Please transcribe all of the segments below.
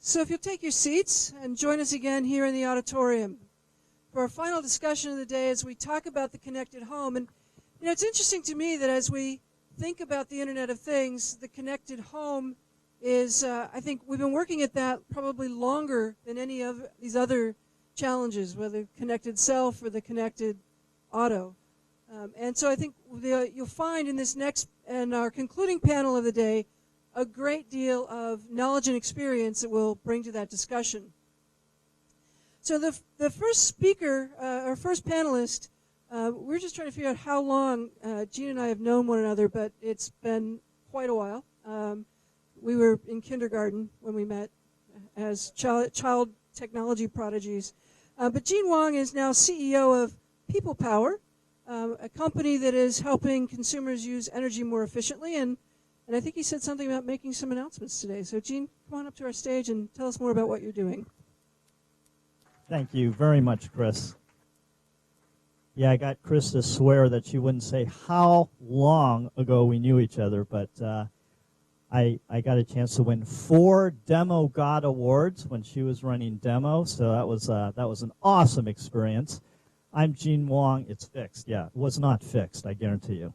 So if you'll take your seats and join us again here in the auditorium for our final discussion of the day as we talk about the connected home. And you know, it's interesting to me that as we think about the Internet of Things, the connected home is, I think we've been working at that probably longer than any of these other challenges, whether connected self or the connected auto. And so I think you'll find in this next and our concluding panel of the day a great deal of knowledge and experience that we'll bring to that discussion. So the first speaker, our first panelist, we're just trying to figure out how long Jean and I have known one another, but it's been quite a while. We were in kindergarten when we met as child technology prodigies. But Jean Wong is now CEO of People Power, a company that is helping consumers use energy more efficiently. And I think he said something about making some announcements today. So Jean, come on up to our stage and tell us more about what you're doing. Thank you very much, Chris. Yeah, I got Chris to swear that she wouldn't say how long ago we knew each other, but I got a chance to win 4 Demo God Awards when she was running Demo, so that was an awesome experience. I'm Jean Wong. It's fixed. Yeah, it was not fixed, I guarantee you.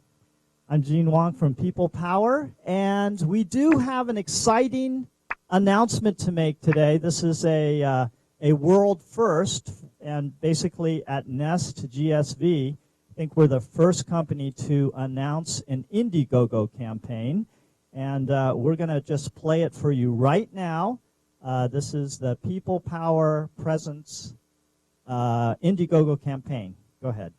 I'm Jean Wong from People Power, and we do have an exciting announcement to make today. This is a world first, and basically at Nest GSV, I think we're the first company to announce an Indiegogo campaign, and we're going to just play it for you right now. This is the People Power Presence Indiegogo campaign. Go ahead.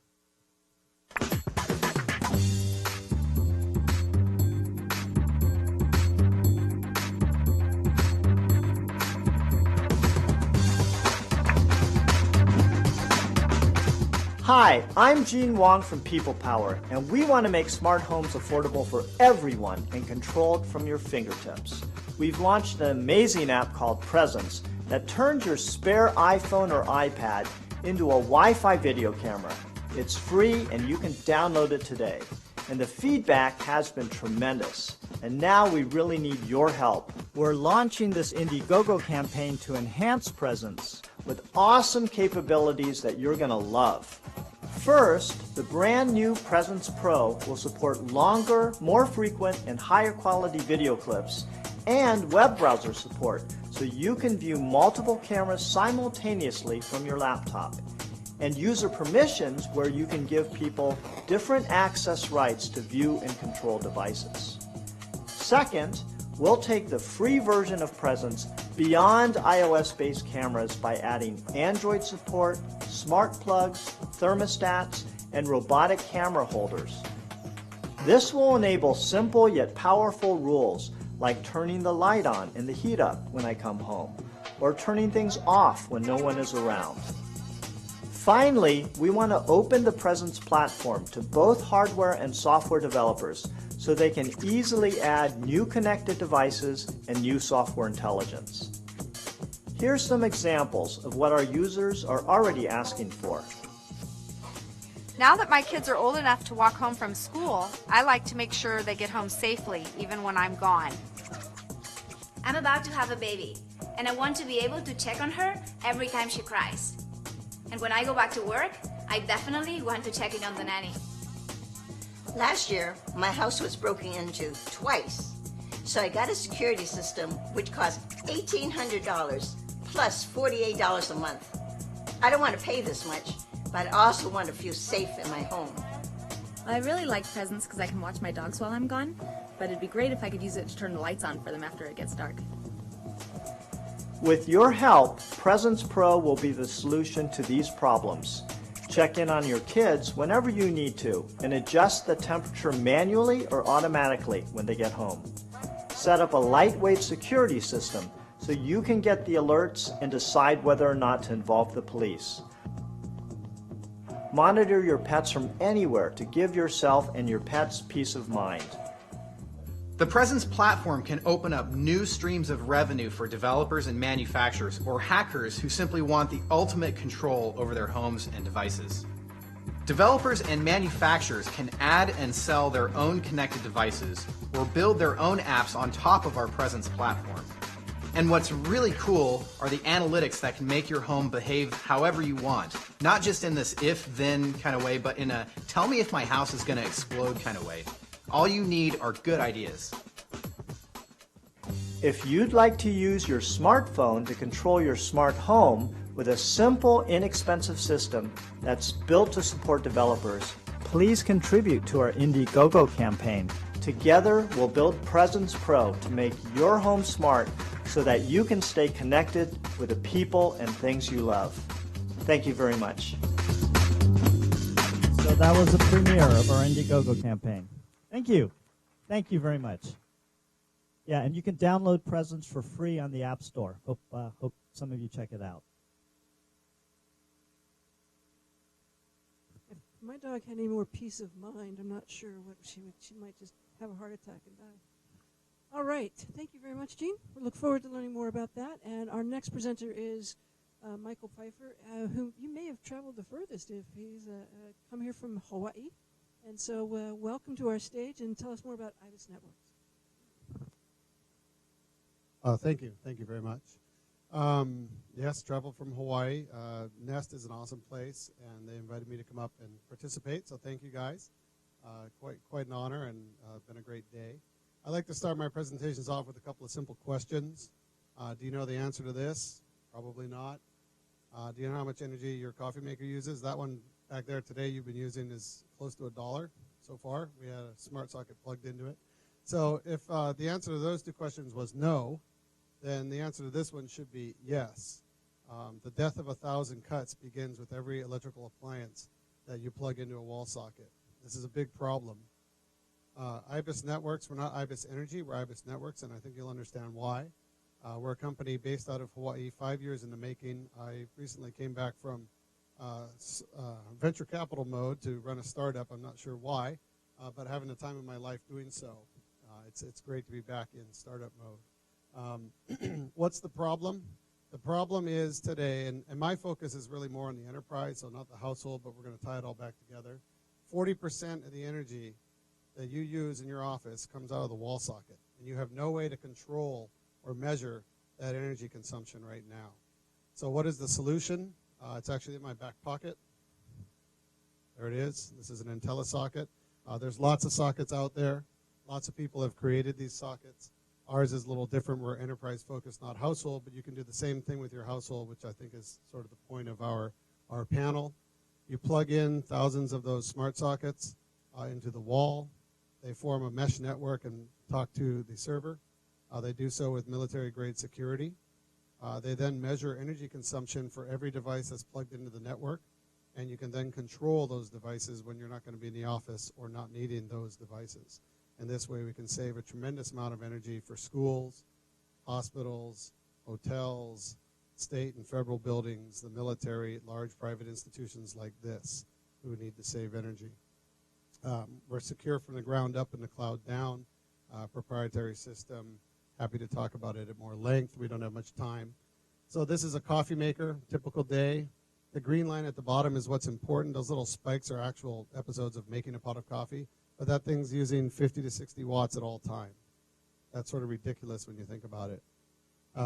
Hi, I'm Jean Wong from People Power, and we want to make smart homes affordable for everyone and controlled from your fingertips. We've launched an amazing app called Presence that turns your spare iPhone or iPad into a Wi-Fi video camera. It's free and you can download it today. And the feedback has been tremendous. And now we really need your help. We're launching this Indiegogo campaign to enhance Presence with awesome capabilities that you're going to love. First, the brand new Presence Pro will support longer, more frequent, and higher quality video clips and web browser support so you can view multiple cameras simultaneously from your laptop. And user permissions where you can give people different access rights to view and control devices. Second, we'll take the free version of Presence beyond iOS-based cameras by adding Android support, smart plugs, thermostats, and robotic camera holders. This will enable simple yet powerful rules like turning the light on and the heat up when I come home, or turning things off when no one is around. Finally, we want to open the Presence platform to both hardware and software developers so they can easily add new connected devices and new software intelligence. Here's some examples of what our users are already asking for. Now that my kids are old enough to walk home from school, I like to make sure they get home safely, even when I'm gone. I'm about to have a baby, and I want to be able to check on her every time she cries. And when I go back to work, I definitely want to check in on the nanny. Last year, my house was broken into twice, so I got a security system which cost $1,800 plus $48 a month. I don't want to pay this much, but I also want to feel safe in my home. I really like Presence because I can watch my dogs while I'm gone, but it'd be great if I could use it to turn the lights on for them after it gets dark. With your help, Presence Pro will be the solution to these problems. Check in on your kids whenever you need to and adjust the temperature manually or automatically when they get home. Set up a lightweight security system so you can get the alerts and decide whether or not to involve the police. Monitor your pets from anywhere to give yourself and your pets peace of mind. The Presence platform can open up new streams of revenue for developers and manufacturers or hackers who simply want the ultimate control over their homes and devices. Developers and manufacturers can add and sell their own connected devices or build their own apps on top of our Presence platform. And what's really cool are the analytics that can make your home behave however you want. Not just in this if-then kind of way, but in a tell me if my house is going to explode kind of way. All you need are good ideas. If you'd like to use your smartphone to control your smart home with a simple, inexpensive system that's built to support developers, please contribute to our Indiegogo campaign. Together, we'll build Presence Pro to make your home smart so that you can stay connected with the people and things you love. Thank you very much. So that was the premiere of our Indiegogo campaign. Thank you. Thank you very much. Yeah, and you can download Presence for free on the App Store. Hope some of you check it out. If my dog had any more peace of mind, I'm not sure what she might just have a heart attack and die. All right. Thank you very much, Gene. We look forward to learning more about that. And our next presenter is Michael Pfeiffer, who you may have traveled the furthest if he's come here from Hawaii. And so welcome to our stage, and tell us more about IBIS Networks. Thank you. Thank you very much. Yes, traveled from Hawaii. Nest is an awesome place, and they invited me to come up and participate, so thank you guys. Quite an honor, and been a great day. I'd like to start my presentations off with a couple of simple questions. Do you know the answer to this? Probably not. Do you know how much energy your coffee maker uses? That one back there today you've been using is close to $1 so far. We had a smart socket plugged into it. So if the answer to those two questions was no, then the answer to this one should be yes. The death of 1,000 cuts begins with every electrical appliance that you plug into a wall socket. This is a big problem. IBIS Networks, we're not IBIS Energy, we're IBIS Networks, and I think you'll understand why. We're a company based out of Hawaii, 5 years in the making. I recently came back from venture capital mode to run a startup. I'm not sure why, but having the time of my life doing so. It's great to be back in startup mode. What's the problem? The problem is today, and my focus is really more on the enterprise, so not the household, but we're going to tie it all back together. 40% of the energy that you use in your office comes out of the wall socket, and you have no way to control or measure that energy consumption right now. So what is the solution? It's actually in my back pocket. There it is. This is an IntelliSocket. There's lots of sockets out there. Lots of people have created these sockets. Ours is a little different. We're enterprise focused, not household, but you can do the same thing with your household, which I think is sort of the point of our panel. You plug in thousands of those smart sockets into the wall. They form a mesh network and talk to the server. They do so with military-grade security. They then measure energy consumption for every device that's plugged into the network, and you can then control those devices when you're not going to be in the office or not needing those devices. And this way we can save a tremendous amount of energy for schools, hospitals, hotels, state and federal buildings, the military, large private institutions like this who need to save energy. We're secure from the ground up and the cloud down, proprietary system. Happy to talk about it at more length. We don't have much time. So this is a coffee maker, typical day. The green line at the bottom is what's important. Those little spikes are actual episodes of making a pot of coffee, but that thing's using 50 to 60 watts at all time. That's sort of ridiculous when you think about it.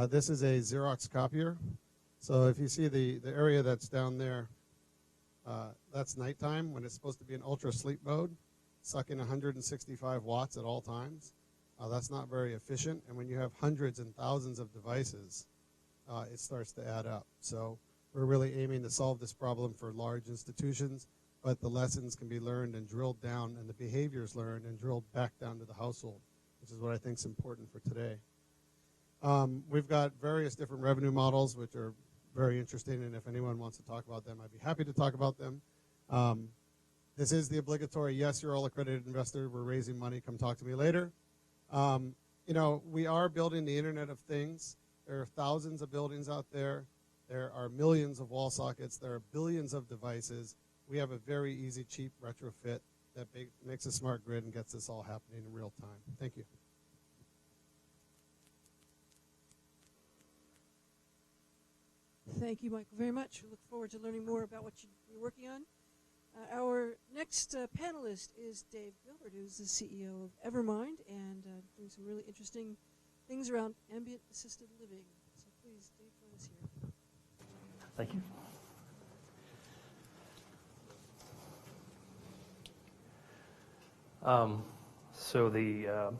This is a Xerox copier. So if you see the area that's down there, that's nighttime when it's supposed to be in ultra sleep mode, sucking 165 watts at all times. That's not very efficient, and when you have hundreds and thousands of devices, it starts to add up. So we're really aiming to solve this problem for large institutions, but the lessons can be learned and drilled down, and the behaviors learned and drilled back down to the household, which is what I think is important for today. We've got various different revenue models, which are very interesting, and if anyone wants to talk about them, I'd be happy to talk about them. This is the obligatory, yes, you're all accredited investor, we're raising money, come talk to me later. You know, we are building the Internet of Things. There are thousands of buildings out there. There are millions of wall sockets. There are billions of devices. We have a very easy, cheap retrofit that makes a smart grid and gets this all happening in real time. Thank you. Thank you, Michael, very much. We look forward to learning more about what you're working on. Our next panelist is Dave Gilbert, who's the CEO of Evermind and doing some really interesting things around ambient assisted living. So please, Dave, join us here. Thank you. So the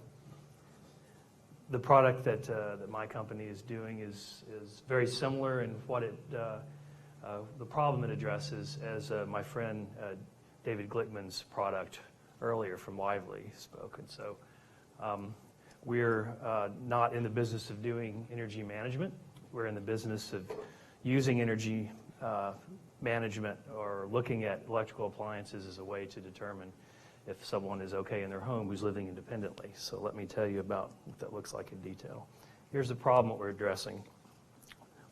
product that my company is doing is very similar in what the problem it addresses as my friend David Glickman's product earlier from Lively spoke. And so we're not in the business of doing energy management. We're in the business of using energy management or looking at electrical appliances as a way to determine if someone is okay in their home who's living independently. So let me tell you about what that looks like in detail. Here's the problem that we're addressing.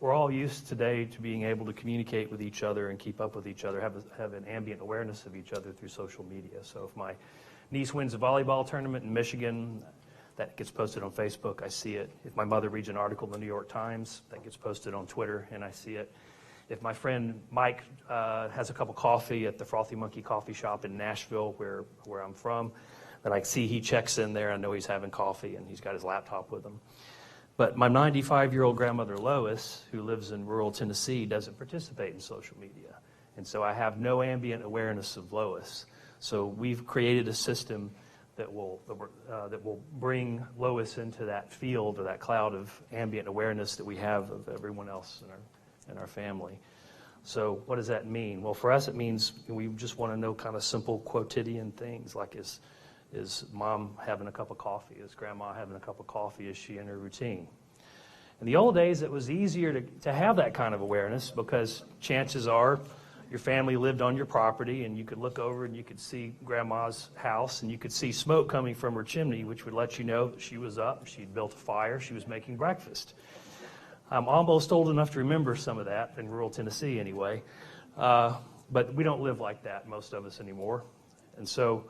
We're all used today to being able to communicate with each other and keep up with each other, have an ambient awareness of each other through social media. So if my niece wins a volleyball tournament in Michigan, that gets posted on Facebook, I see it. If my mother reads an article in the New York Times, that gets posted on Twitter, and I see it. If my friend Mike has a cup of coffee at the Frothy Monkey coffee shop in Nashville, where I'm from, then I see he checks in there. I know he's having coffee, and he's got his laptop with him. But my 95-year-old grandmother Lois, who lives in rural Tennessee, doesn't participate in social media. And so I have no ambient awareness of Lois. So we've created a system that will bring Lois into that field or that cloud of ambient awareness that we have of everyone else in our family. So what does that mean? Well, for us it means we just want to know kind of simple quotidian things like is mom having a cup of coffee? Is grandma having a cup of coffee? Is she in her routine? In the old days, it was easier to have that kind of awareness because chances are your family lived on your property and you could look over and you could see grandma's house and you could see smoke coming from her chimney, which would let you know that she was up, she'd built a fire, she was making breakfast. I'm almost old enough to remember some of that in rural Tennessee anyway, but we don't live like that, most of us anymore. And so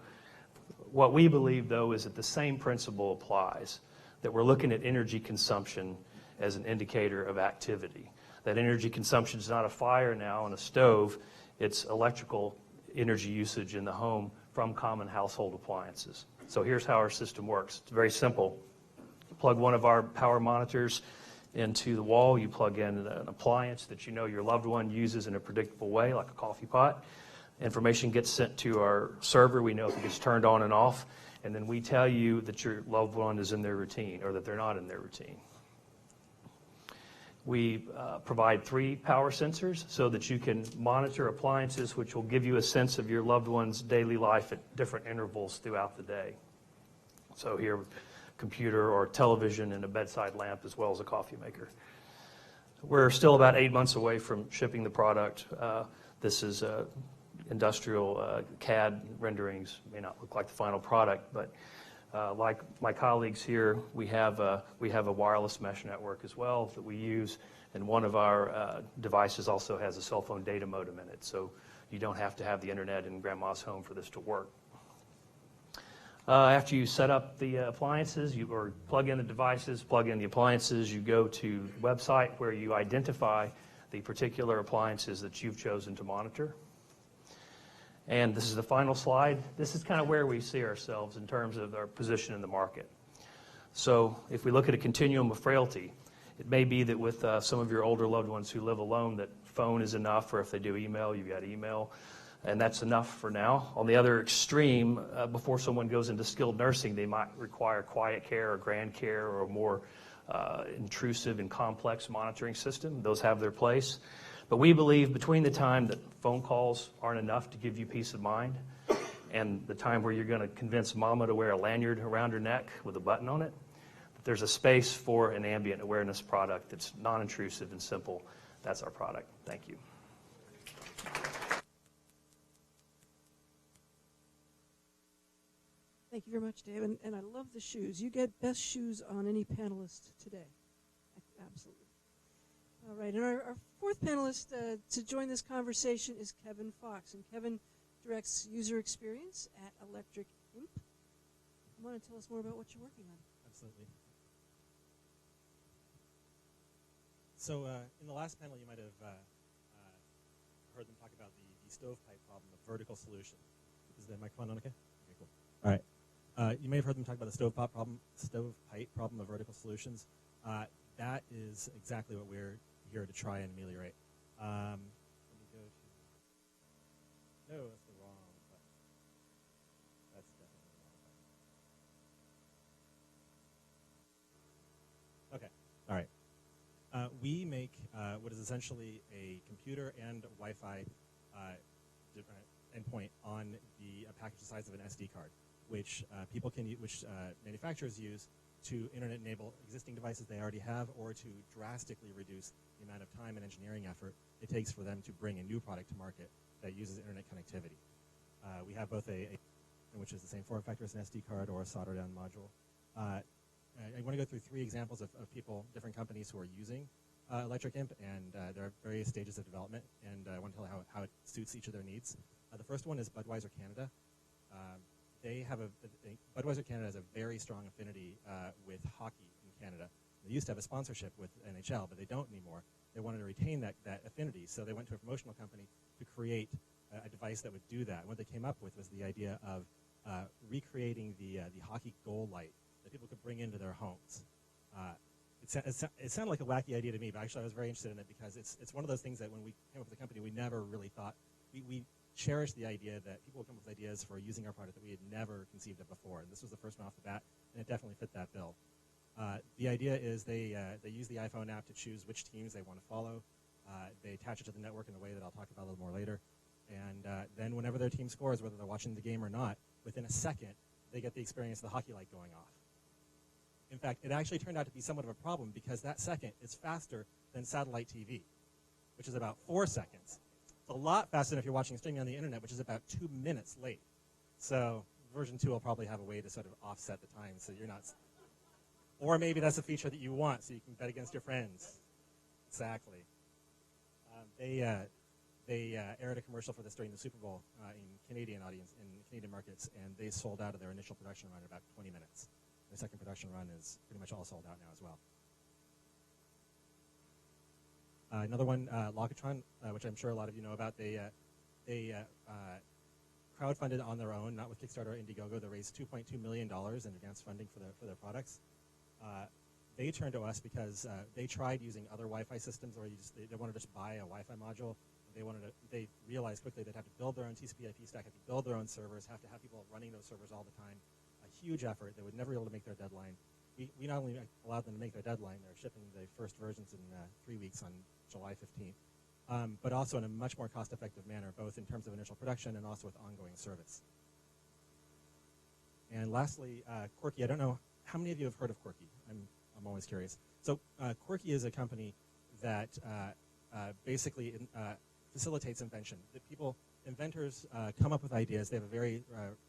what we believe, though, is that the same principle applies, that we're looking at energy consumption as an indicator of activity. That energy consumption is not a fire now on a stove, it's electrical energy usage in the home from common household appliances. So here's how our system works. It's very simple. You plug one of our power monitors into the wall, you plug in an appliance that you know your loved one uses in a predictable way, like a coffee pot. Information gets sent to our server. We know if it gets turned on and off, and then we tell you that your loved one is in their routine or that they're not in their routine. We provide 3 power sensors so that you can monitor appliances, which will give you a sense of your loved one's daily life at different intervals throughout the day. So here, computer or television and a bedside lamp as well as a coffee maker. We're still about 8 months away from shipping the product. This is industrial CAD renderings. May not look like the final product, but like my colleagues here, we have a wireless mesh network as well that we use, and one of our devices also has a cell phone data modem in it, so you don't have to have the internet in grandma's home for this to work. After you set up the appliances, or plug in the devices, plug in the appliances, you go to the website where you identify the particular appliances that you've chosen to monitor. And this is the final slide. This is kind of where we see ourselves in terms of our position in the market. So if we look at a continuum of frailty, it may be that with some of your older loved ones who live alone that phone is enough, or if they do email, you've got email, and that's enough for now. On the other extreme, before someone goes into skilled nursing, they might require quiet care or grand care or a more intrusive and complex monitoring system. Those have their place. But we believe between the time that phone calls aren't enough to give you peace of mind and the time where you're going to convince mama to wear a lanyard around her neck with a button on it, that there's a space for an ambient awareness product that's non-intrusive and simple. That's our product. Thank you. Thank you very much, Dave. And I love the shoes. You get best shoes on any panelist today. Absolutely. All right, and our fourth panelist to join this conversation is Kevin Fox. And Kevin directs user experience at Electric Imp. You want to tell us more about what you're working on? Absolutely. So in the last panel, you might have heard them talk about the stovepipe problem, the vertical solution. Is the microphone on okay? Okay, cool. All right. You may have heard them talk about the stovepipe problem of vertical solutions. That is exactly what we're here to try and ameliorate. Let me go to, no, that's the wrong button. That's definitely the wrong button. Okay, all right. We make what is essentially a computer and Wi-Fi endpoint on the package the size of an SD card, which people can which manufacturers use to internet enable existing devices they already have, or to drastically reduce the amount of time and engineering effort it takes for them to bring a new product to market that uses internet connectivity. We have both which is the same form factor as an SD card or a solder down module. I want to go through 3 examples of people, different companies who are using Electric Imp, and there are various stages of development, and I want to tell you how it suits each of their needs. The first one is Budweiser Canada. They have Budweiser Canada has a very strong affinity with hockey in Canada. They used to have a sponsorship with NHL, but they don't anymore. They wanted to retain that affinity, so they went to a promotional company to create a device that would do that. And what they came up with was the idea of recreating the hockey goal light that people could bring into their homes. It sounded like a wacky idea to me, but actually I was very interested in it because it's one of those things that when we came up with the company, we never really thought, we cherished the idea that people would come up with ideas for using our product that we had never conceived of before. And this was the first one off the bat, and it definitely fit that bill. The idea is they use the iPhone app to choose which teams they want to follow. They attach it to the network in a way that I'll talk about a little more later. And then whenever their team scores, whether they're watching the game or not, within a second, they get the experience of the hockey light going off. In fact, it actually turned out to be somewhat of a problem because that second is faster than satellite TV, which is about 4 seconds. It's a lot faster than if you're watching streaming on the internet, which is about 2 minutes late. So version 2 will probably have a way to sort of offset the time so you're not. Or maybe that's a feature that you want so you can bet against your friends. Exactly. They aired a commercial for this during the Super Bowl in Canadian markets, and they sold out of their initial production run in about 20 minutes. Their second production run is pretty much all sold out now as well. Another one, Locatron, which I'm sure a lot of you know about. They crowdfunded on their own, not with Kickstarter or Indiegogo. They raised $2.2 million in advance funding for their products. They turned to us because they tried using other Wi-Fi systems, or they wanted to just buy a Wi-Fi module. They realized quickly they'd have to build their own TCP/IP stack, have to build their own servers, have to have people running those servers all the time. A huge effort. They would never be able to make their deadline. We not only allowed them to make their deadline, they're shipping the first versions in 3 weeks on July 15th, but also in a much more cost-effective manner, both in terms of initial production and also with ongoing service. And lastly, Quirky. I don't know how many of you have heard of Quirky. I'm always curious. So Quirky is a company that basically facilitates invention. Inventors come up with ideas. They have a very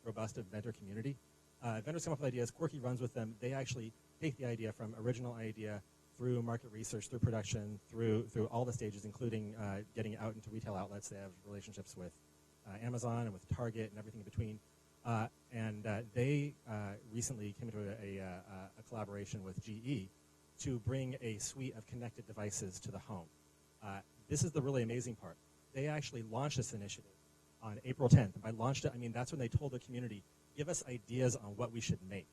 robust inventor community. Inventors come up with ideas. Quirky runs with them. They actually take the idea from original idea through market research, through production, through all the stages, including getting out into retail outlets. They have relationships with Amazon and with Target and everything in between. They recently came into a collaboration with GE to bring a suite of connected devices to the home. This is the really amazing part. They actually launched this initiative on April 10th. And by launched it, I mean that's when they told the community, give us ideas on what we should make.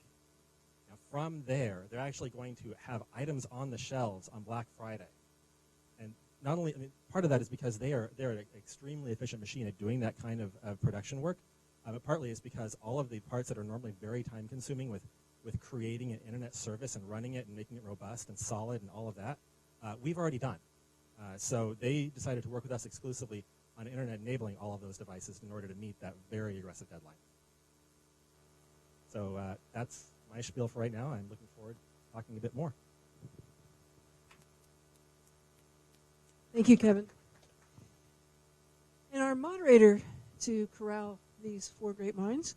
Now from there, they're actually going to have items on the shelves on Black Friday. And not only, part of that is because they're an extremely efficient machine at doing that kind of production work. But partly is because all of the parts that are normally very time-consuming with creating an internet service and running it and making it robust and solid and all of that, we've already done. So they decided to work with us exclusively on internet enabling all of those devices in order to meet that very aggressive deadline. So that's my spiel for right now. I'm looking forward to talking a bit more. Thank you, Kevin. And our moderator to corral these 4 great minds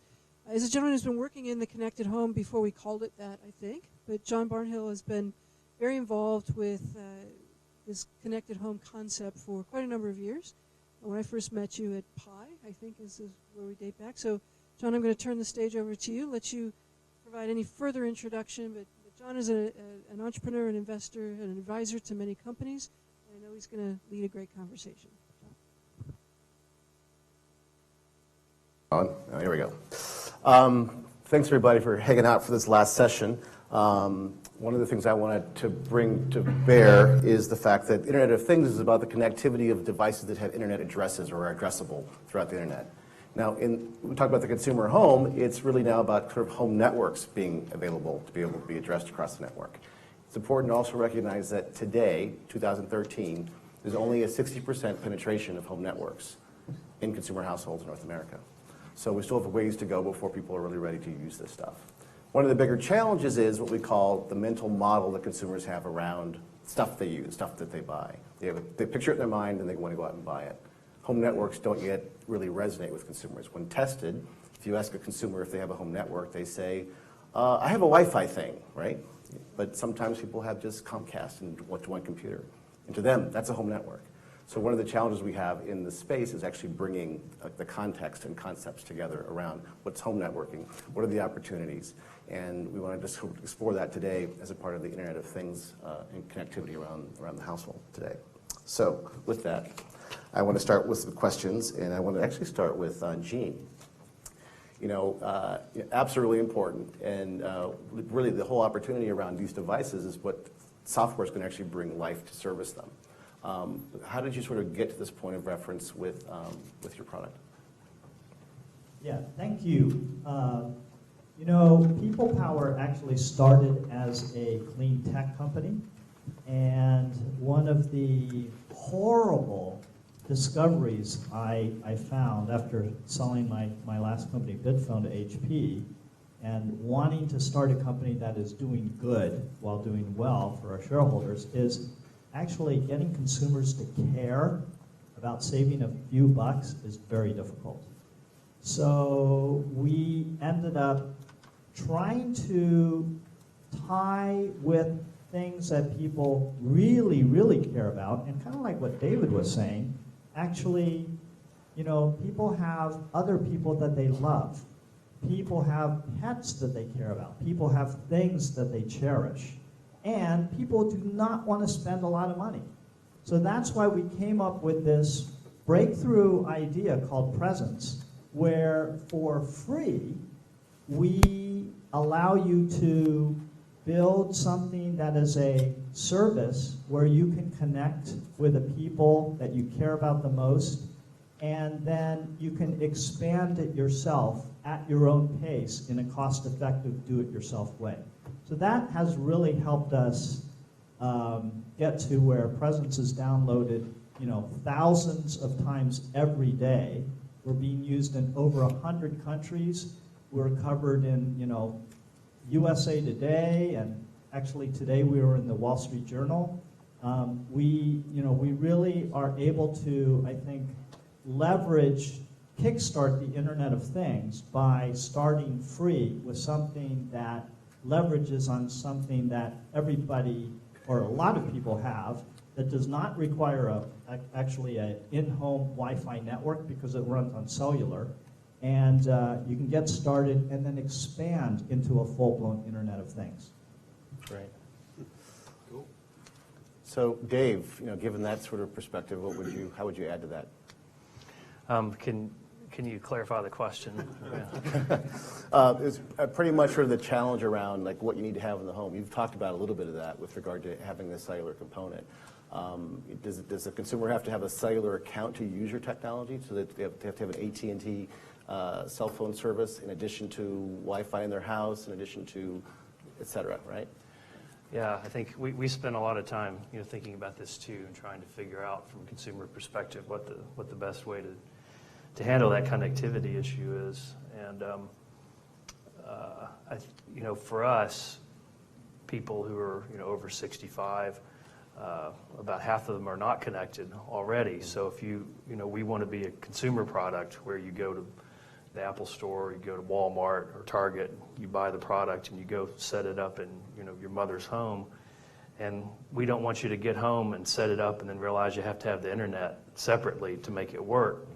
is a gentleman who's been working in the connected home before we called it that, I think. But John Barnhill has been very involved with this connected home concept for quite a number of years. When I first met you at Pi, I think is where we date back. So, John, I'm going to turn the stage over to you, let you provide any further introduction. But John is an entrepreneur, an investor, and an advisor to many companies. And I know he's going to lead a great conversation. Here we go. thanks everybody for hanging out for this last session. One of the things I wanted to bring to bear is the fact that Internet of Things is about the connectivity of devices that have internet addresses or are addressable throughout the internet. Now, we talk about the consumer home, it's really now about sort of home networks being available to be able to be addressed across the network. It's important to also recognize that today, 2013, there's only a 60% penetration of home networks in consumer households in North America. So we still have ways to go before people are really ready to use this stuff. One of the bigger challenges is what we call the mental model that consumers have around stuff they use, stuff that they buy. They picture it in their mind and they want to go out and buy it. Home networks don't yet really resonate with consumers. When tested, if you ask a consumer if they have a home network, they say, I have a Wi-Fi thing, right? But sometimes people have just Comcast and one computer. And to them, that's a home network. So one of the challenges we have in the space is actually bringing the context and concepts together around what's home networking, what are the opportunities, and we want to just explore that today as a part of the Internet of Things and connectivity around the household today. So with that, I want to start with some questions, and I want to actually start with Gene. Apps are really important, and really the whole opportunity around these devices is what software is going to actually bring life to service them. How did you sort of get to this point of reference with your product? Yeah, thank you. People Power actually started as a clean tech company, and one of the horrible discoveries I found after selling my last company, Bitphone, to HP, and wanting to start a company that is doing good while doing well for our shareholders is actually getting consumers to care about saving a few bucks is very difficult. So we ended up trying to tie with things that people really, really care about, and kind of like what David was saying, actually, people have other people that they love. People have pets that they care about. People have things that they cherish. And people do not want to spend a lot of money. So that's why we came up with this breakthrough idea called Presence, where for free, we allow you to build something that is a service where you can connect with the people that you care about the most, and then you can expand it yourself at your own pace in a cost-effective, do-it-yourself way. So that has really helped us get to where Presence is downloaded, thousands of times every day. We're being used in over 100 countries. We're covered in, USA Today, and actually today we were in the Wall Street Journal. We really are able to, I think, kickstart the Internet of Things by starting free with something that leverages on something that everybody or a lot of people have that does not require actually an in-home Wi-Fi network because it runs on cellular. And you can get started and then expand into a full-blown Internet of Things. Great. Cool. So Dave, given that sort of perspective, how would you add to that? Can you clarify the question? It's pretty much sort of the challenge around what you need to have in the home. You've talked about a little bit of that with regard to having the cellular component. Does the consumer have to have a cellular account to use your technology, so that they have to have an AT&T cell phone service in addition to Wi-Fi in their house, in addition to et cetera, right? Yeah, I think we spend a lot of time thinking about this too and trying to figure out from a consumer perspective what the best way to handle that connectivity issue is. And for us, people who are over 65, about half of them are not connected already. So if we want to be a consumer product where you go to the Apple Store, you go to Walmart or Target, you buy the product and you go set it up in your mother's home, and we don't want you to get home and set it up and then realize you have to have the internet separately to make it work.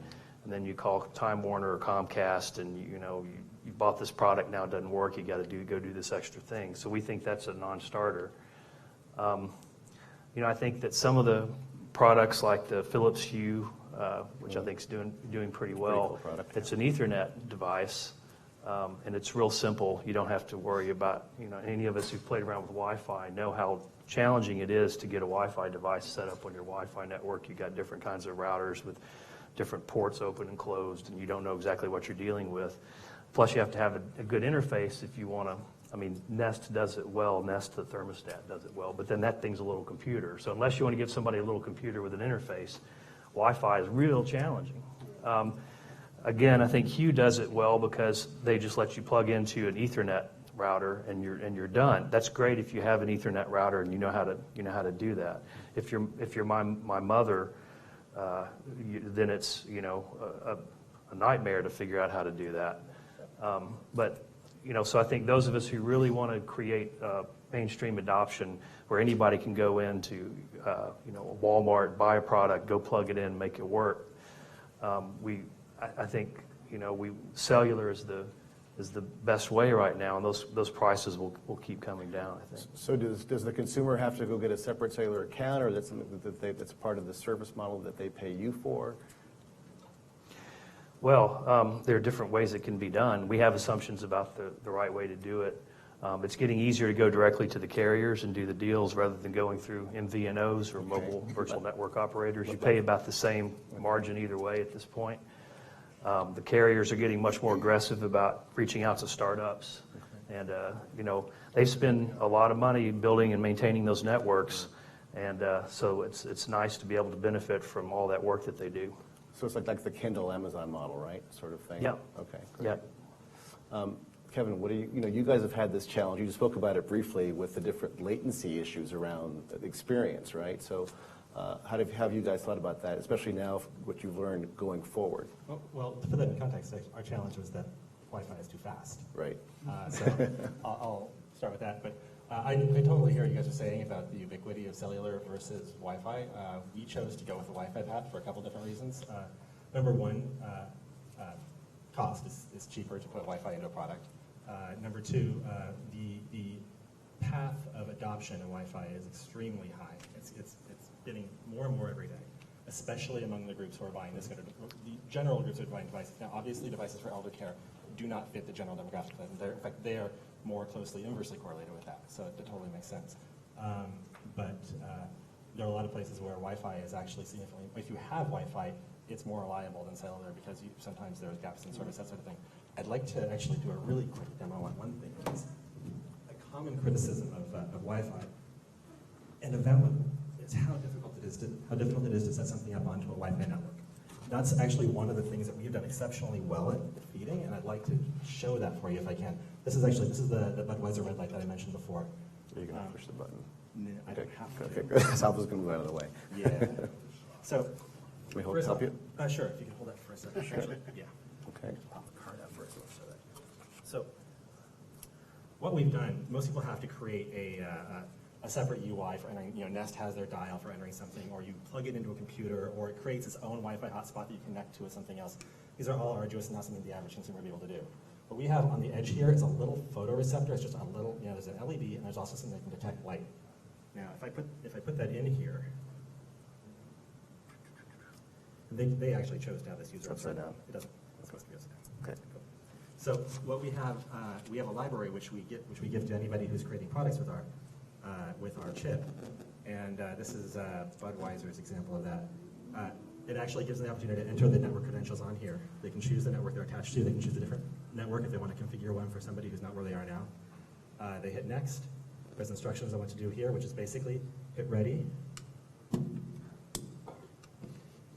And then you call Time Warner or Comcast, and you bought this product, now it doesn't work. You got to go do this extra thing. So we think that's a non-starter. I think that some of the products like the Philips Hue, which I think is doing pretty well. Pretty cool product, it's an Ethernet device. And it's real simple. You don't have to worry about, any of us who've played around with Wi-Fi know how challenging it is to get a Wi-Fi device set up on your Wi-Fi network. You've got different kinds of routers with different ports open and closed, and you don't know exactly what you're dealing with. Plus, you have to have a good interface if you want to. Nest does it well. Nest, the thermostat, does it well. But then that thing's a little computer. So unless you want to give somebody a little computer with an interface, Wi-Fi is real challenging. Again, I think Hue does it well because they just let you plug into an Ethernet router and you're done. That's great if you have an Ethernet router and you know how to do that. If you're my mother, then it's a nightmare to figure out how to do that. So I think those of us who really want to create mainstream adoption, where anybody can go into Walmart, buy a product, go plug it in, make it work. I think cellular is the best way right now, and those prices will keep coming down, I think. So does the consumer have to go get a separate cellular account, or that's something that's part of the service model that they pay you for? Well, there are different ways it can be done. We have assumptions about the right way to do it. It's getting easier to go directly to the carriers and do the deals rather than going through MVNOs or mobile virtual network operators. You pay about the same margin either way at this point. The carriers are getting much more aggressive about reaching out to startups. And, they spend a lot of money building and maintaining those networks. And so it's nice to be able to benefit from all that work that they do. So it's like the Kindle Amazon model, right? Sort of thing? Yeah. Okay, great. Yeah. Kevin, what do you guys have had this challenge. You spoke about it briefly with the different latency issues around the experience, right? So how have you guys thought about that, especially now, what you've learned going forward? Well, to put that in context, our challenge was that Wi-Fi is too fast. Right. So I'll start with that. But I totally hear what you guys are saying about the ubiquity of cellular versus Wi-Fi. We chose to go with the Wi-Fi path for a couple different reasons. Number one, cost is cheaper to put Wi-Fi into a product. Number two, the path of adoption in Wi-Fi is extremely high. It's getting more and more every day, especially among the groups who are buying this. The general groups who are buying devices. Now, obviously, devices for elder care do not fit the general demographic. In fact, they are more closely inversely correlated with that, so it totally makes sense. But there are a lot of places where Wi-Fi is actually significantly, if you have Wi-Fi, it's more reliable than cellular because sometimes there are gaps in service, that sort of thing. I'd like to actually do a really quick demo on one thing. It's a common criticism of Wi-Fi and of that one is how difficult it is to set something up onto a Wi-Fi network. That's actually one of the things that we've done exceptionally well at feeding, and I'd like to show that for you if I can. This is the Budweiser red light that I mentioned before. You're going to push the button. No, I don't have to. Okay, good. Salva's going to move out of the way. Yeah. So, can we help you? Sure, if you can hold that for a second. Sure. Yeah. Okay. Just pop the card out first. So, what we've done, most people have to create a separate UI for entering, Nest has their dial for entering something, or you plug it into a computer, or it creates its own Wi-Fi hotspot that you connect to with something else. These are all arduous and not something the average consumer will be able to do. What we have on the edge here is a little photoreceptor. It's just a little, there's an LED, and there's also something that can detect light. Now, if I put that in here, they actually chose to have this user upside down. It doesn't. It's supposed to be upside down. Okay. Cool. So what we have a library which we give to anybody who's creating products with our chip, and this is Budweiser's example of that. It actually gives them the opportunity to enter the network credentials on here. They can choose the network they're attached to. They can choose a different network if they want to configure one for somebody who's not where they are now. They hit next. There's instructions on what to do here, which is basically hit ready,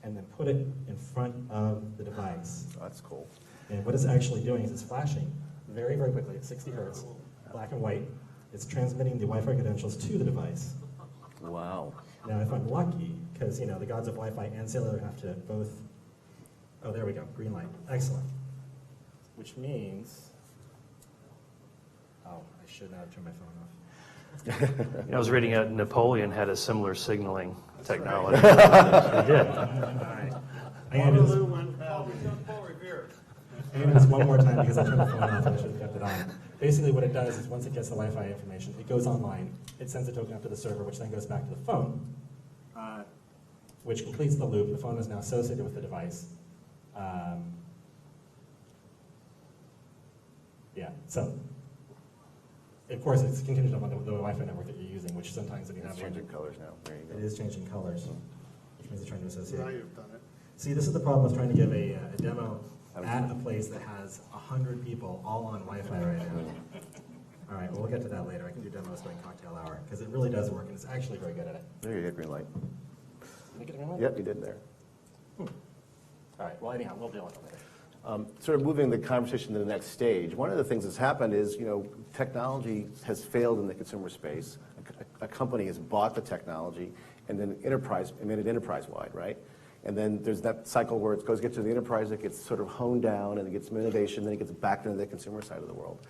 and then put it in front of the device. Oh, that's cool. And what it's actually doing is it's flashing very, very quickly at 60 hertz, black and white. It's transmitting the Wi-Fi credentials to the device. Wow. Now, if I'm lucky, because the gods of Wi-Fi and cellular have to both. Oh, there we go. Green light. Excellent. Which means. Oh, I should not have turned my phone off. I was reading Napoleon had a similar signaling technology. He did. I'm going to do this one more time because I turned the phone off and I should have kept it on. Basically what it does is once it gets the Wi-Fi information, it goes online, it sends a token up to the server, which then goes back to the phone, which completes the loop. The phone is now associated with the device. Yeah, so of course it's contingent on the Wi-Fi network that you're using, which sometimes if you have It's changing colors now. There you go. it is changing colors, which means it's trying to associate. Now you've done it. See, this is the problem with trying to give a demo at a place that has 100 people all on Wi-Fi right now. All right, well, we'll get to that later. I can do demos during cocktail hour, because it really does work, and it's actually very good at it. There you go, green light. Did I get a green light? Yep, you did there. All right, well, anyhow, we'll deal with it later. Sort of moving the conversation to the next stage, one of the things that's happened is, technology has failed in the consumer space. A company has bought the technology and then made it enterprise-wide, right? And then there's that cycle where it gets to the enterprise, it gets sort of honed down, and it gets some innovation, then it gets back into the consumer side of the world.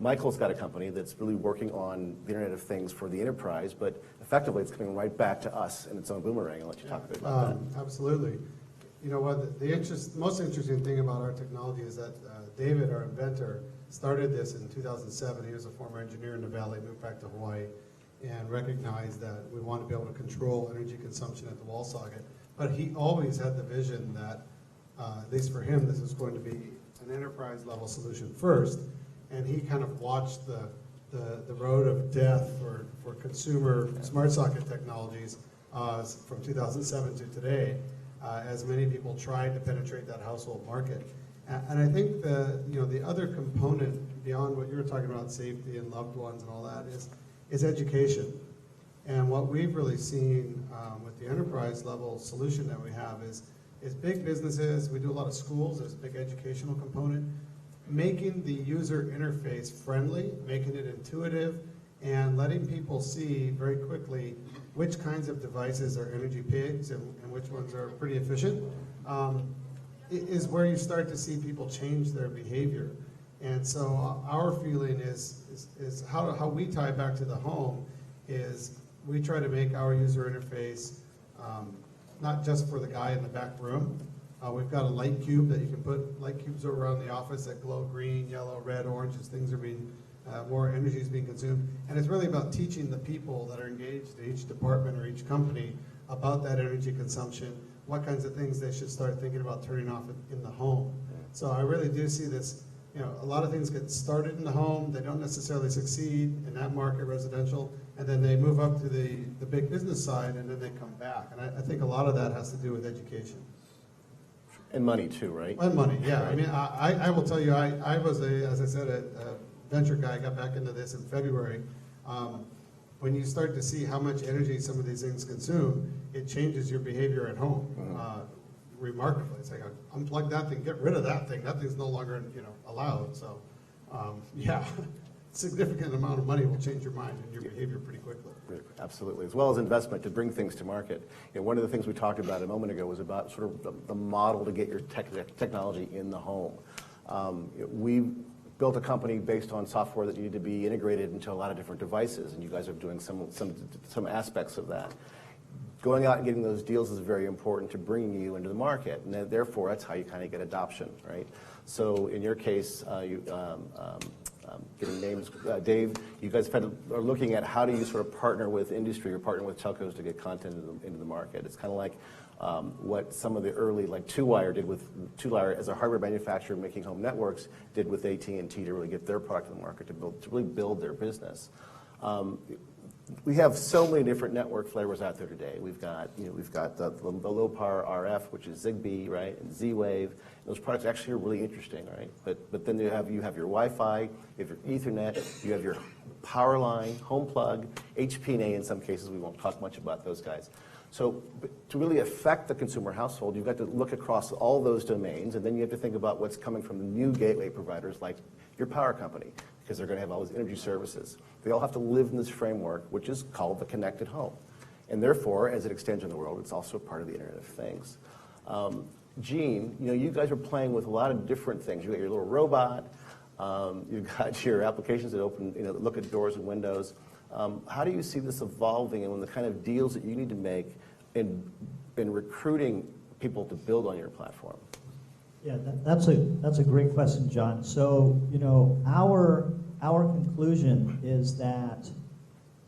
Michael's got a company that's really working on the Internet of Things for the enterprise, but effectively it's coming right back to us in its own boomerang. I'll let you talk a bit about that. Absolutely. You know what, the most interesting thing about our technology is that David, our inventor, started this in 2007. He was a former engineer in the Valley, moved back to Hawaii, and recognized that we want to be able to control energy consumption at the wall socket. But he always had the vision that, at least for him, this was going to be an enterprise level solution first. And he kind of watched the road of death for consumer smart socket technologies from 2007 to today, as many people tried to penetrate that household market. And I think the other component beyond what you were talking about, safety and loved ones and all that, is education. And what we've really seen with the enterprise level solution that we have is big businesses. We do a lot of schools. There's a big educational component. Making the user interface friendly, making it intuitive, and letting people see very quickly which kinds of devices are energy pigs and which ones are pretty efficient, is where you start to see people change their behavior. And so our feeling is how we tie back to the home is we try to make our user interface not just for the guy in the back room. We've got a light cube that you can put light cubes around the office that glow green, yellow, red, orange as things are being, more energy is being consumed. And it's really about teaching the people that are engaged in each department or each company about that energy consumption, what kinds of things they should start thinking about turning off in the home. So I really do see this, a lot of things get started in the home, they don't necessarily succeed in that market, residential, and then they move up to the big business side and then they come back. And I think a lot of that has to do with education. And money too, right? And money, yeah. Right. I mean, I will tell you, I was, as I said, a venture guy. I got back into this in February. When you start to see how much energy some of these things consume, it changes your behavior at home remarkably. It's like, unplug that thing, get rid of that thing. That thing's no longer, allowed. So, yeah, significant amount of money will change your mind and your behavior pretty quickly. Absolutely, as well as investment to bring things to market. One of the things we talked about a moment ago was about sort of the model to get your technology in the home. We built a company based on software that needed to be integrated into a lot of different devices, and you guys are doing some aspects of that. Going out and getting those deals is very important to bringing you into the market, and therefore that's how you kind of get adoption, right? So in your case, getting names, Dave, you guys are looking at how do you sort of partner with industry or partner with telcos to get content into the market. It's kind of like what some of the early, like Two-Wire did with Two-Wire as a hardware manufacturer making home networks, did with AT&T to really get their product to the market to really build their business. We have so many different network flavors out there today. We've got the low power RF, which is Zigbee, right, and Z-Wave. Those products actually are really interesting, right? But then you have your Wi-Fi, you have your Ethernet, you have your power line, home plug, HPNA in some cases. We won't talk much about those guys. So to really affect the consumer household, you've got to look across all those domains, and then you have to think about what's coming from the new gateway providers like your power company, because they're going to have all these energy services. They all have to live in this framework, which is called the connected home. And therefore, as it extends in the world, it's also part of the Internet of Things. Gene, you guys are playing with a lot of different things. You got your little robot. You've got your applications that open, look at doors and windows. How do you see this evolving, and the kind of deals that you need to make in recruiting people to build on your platform? Yeah, that's a great question, John. So, our conclusion is that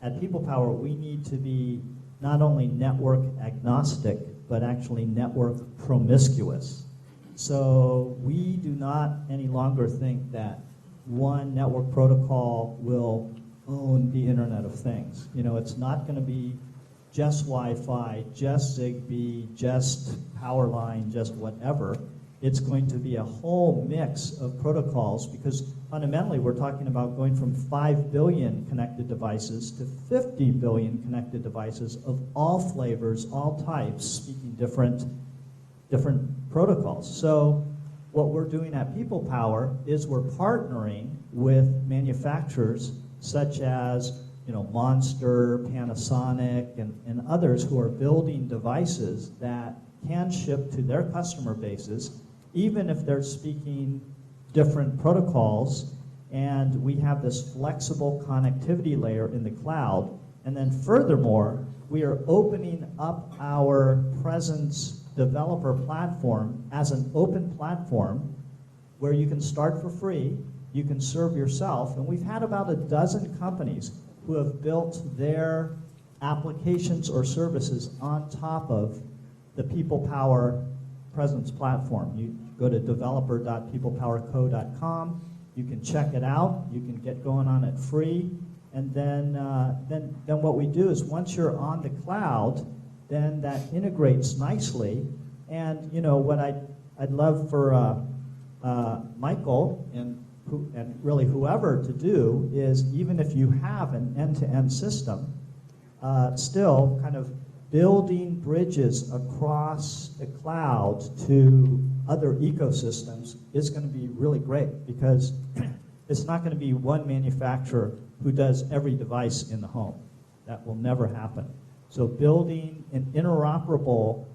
at People Power, we need to be not only network agnostic, but actually network promiscuous. So we do not any longer think that one network protocol will own the Internet of Things. You know, it's not going to be just Wi-Fi, just Zigbee, just Powerline, just whatever. It's going to be a whole mix of protocols, because fundamentally we're talking about going from 5 billion connected devices to 50 billion connected devices of all flavors, all types, speaking different protocols. So what we're doing at People Power is we're partnering with manufacturers such as, you know, Monster, Panasonic, and others who are building devices that can ship to their customer bases, even if they're speaking different protocols. And we have this flexible connectivity layer in the cloud. And then furthermore, we are opening up our Presence developer platform as an open platform where you can start for free, you can serve yourself, and we've had about a dozen companies who have built their applications or services on top of the People Power Presence platform. You go to developer.peoplepowerco.com, you can check it out, you can get going on it free, and then what we do is once you're on the cloud, then that integrates nicely. And you know what I'd love for Michael and really whoever to do is, even if you have an end-to-end system, still kind of building bridges across the cloud to other ecosystems is going to be really great, because it's not going to be one manufacturer who does every device in the home. That will never happen. So building an interoperable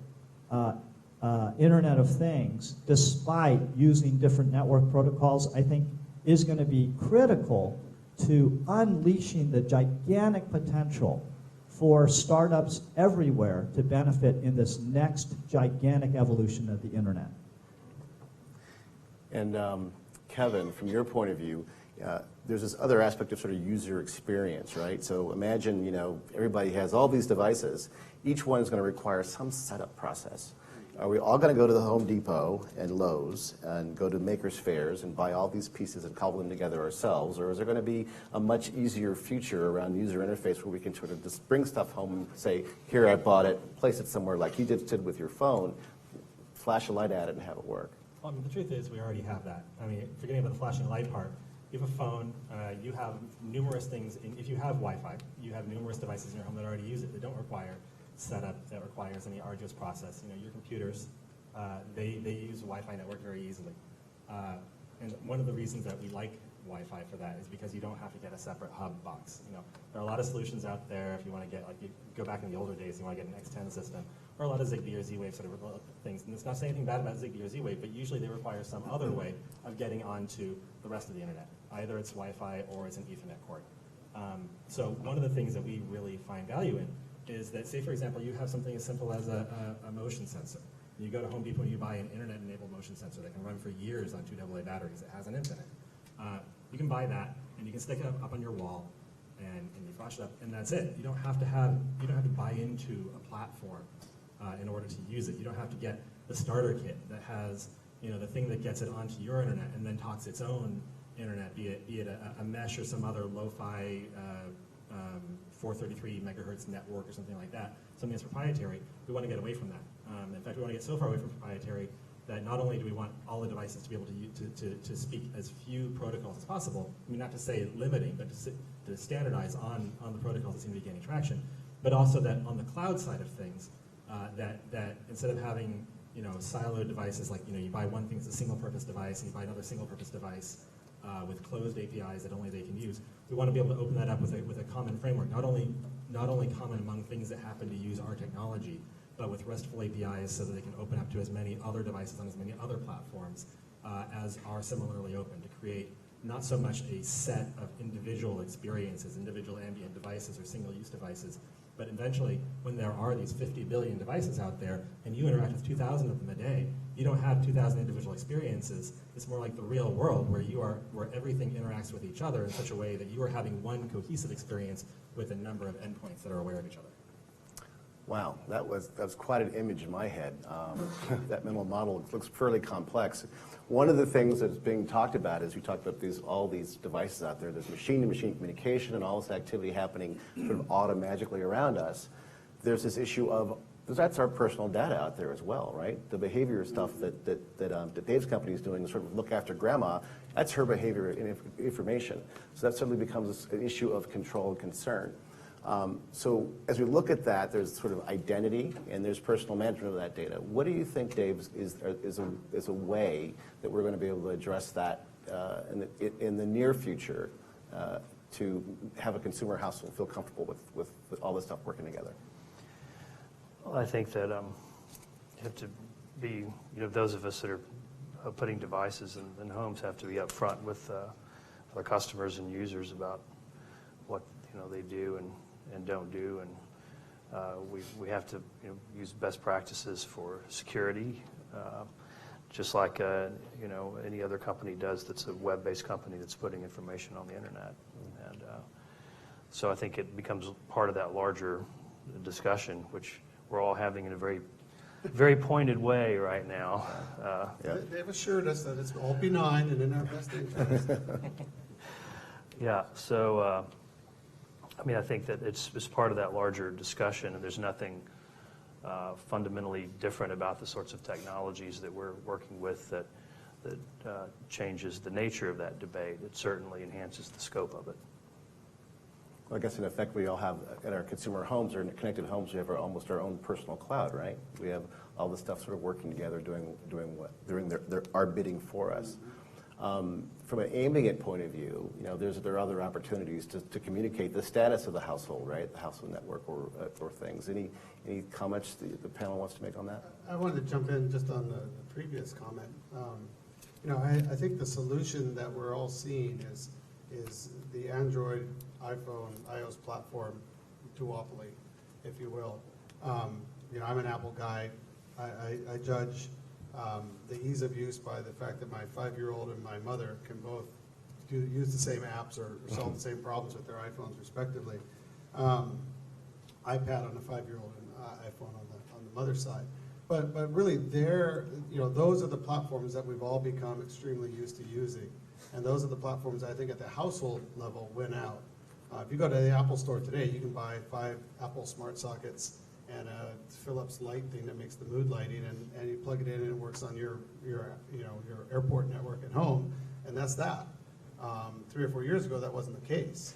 Internet of Things, despite using different network protocols, I think is going to be critical to unleashing the gigantic potential for startups everywhere to benefit in this next gigantic evolution of the Internet. And Kevin, from your point of view, there's this other aspect of sort of user experience, right? So imagine, you know, everybody has all these devices. Each one is going to require some setup process. Are we all going to go to the Home Depot and Lowe's and go to makers' fairs and buy all these pieces and cobble them together ourselves? Or is there going to be a much easier future around user interface where we can sort of just bring stuff home and say, here, I bought it, place it somewhere like you just did with your phone, flash a light at it and have it work? Well, I mean, the truth is we already have that. I mean, forgetting about the flashing light part, you have a phone, you have numerous things. If you have Wi-Fi, you have numerous devices in your home that already use it that don't require setup, that requires any arduous process. You know, your computers, they use a Wi-Fi network very easily. And one of the reasons that we like Wi-Fi for that is because you don't have to get a separate hub box. You know, there are a lot of solutions out there. If you want to get, like, you go back in the older days, you want to get an X10 system, or a lot of Zigbee or Z-Wave sort of things. And it's not saying anything bad about Zigbee or Z-Wave, but usually they require some other way of getting onto the rest of the internet. Either it's Wi-Fi or it's an Ethernet port. So one of the things that we really find value in is that, say for example, you have something as simple as a motion sensor. You go to Home Depot and you buy an internet-enabled motion sensor that can run for years on 2 AA batteries. It has an infinite. You can buy that and you can stick it up on your wall and you flash it up, and that's it. You don't have to buy into a platform in order to use it. You don't have to get the starter kit that has, you know, the thing that gets it onto your internet and then talks its own internet, be it a mesh or some other lo-fi 433 megahertz network or something like that, something that's proprietary. We want to get away from that. In fact, we want to get so far away from proprietary that not only do we want all the devices to be able to speak as few protocols as possible, I mean, not to say limiting, but to standardize on the protocols that seem to be gaining traction, but also that on the cloud side of things, that instead of having, you know, siloed devices, like, you know, you buy one thing that's a single-purpose device and you buy another single-purpose device with closed APIs that only they can use, we want to be able to open that up with a common framework, not only common among things that happen to use our technology, but with RESTful APIs so that they can open up to as many other devices on as many other platforms as are similarly open, to create not so much a set of individual experiences, individual ambient devices or single-use devices, but eventually, when there are these 50 billion devices out there and you interact with 2,000 of them a day, you don't have 2,000 individual experiences. It's more like the real world where everything interacts with each other in such a way that you are having one cohesive experience with a number of endpoints that are aware of each other. Wow, that was quite an image in my head. That mental model looks fairly complex. One of the things that's being talked about is we talked about all these devices out there. There's machine-to-machine communication and all this activity happening sort of automagically around us. There's this issue of that's our personal data out there as well, right? The behavior stuff that Dave's company is doing to sort of look after grandma, that's her behavior and information. So that certainly becomes an issue of control and concern. So as we look at that, there's sort of identity and there's personal management of that data. What do you think, Dave, is a way that we're going to be able to address that in the near future to have a consumer household feel comfortable with all this stuff working together? Well, I think that you have to be, those of us that are putting devices in homes have to be upfront with our customers and users about what they do and don't do, and we have to use best practices for security, just like any other company does that's a web-based company that's putting information on the internet, and so I think it becomes part of that larger discussion, which we're all having in a very, very pointed way right now. They've assured us that it's all benign and in our best interest. Yeah, so I think that it's part of that larger discussion, and there's nothing fundamentally different about the sorts of technologies that we're working with that changes the nature of that debate. It certainly enhances the scope of it. Well, I guess in effect we all have, at our consumer homes or in connected homes, we have almost our own personal cloud, right? We have all this stuff sort of working together, doing our bidding for us. From an aiming it point of view, there are other opportunities to communicate the status of the household, right? The household network or things. Any comments the panel wants to make on that? I wanted to jump in just on the previous comment. I think the solution that we're all seeing is the Android, iPhone, iOS platform duopoly, if you will. I'm an Apple guy. I judge the ease of use by the fact that my 5-year-old and my mother can both use the same apps or solve the same problems with their iPhones respectively. iPad on the 5-year-old and iPhone on the mother's side. But really, those are the platforms that we've all become extremely used to using. And those are the platforms I think at the household level win out. If you go to the Apple store today, you can buy 5 Apple smart sockets and a Philips light thing that makes the mood lighting, and you plug it in and it works on your airport network at home, and that's that. 3 or 4 years ago, that wasn't the case.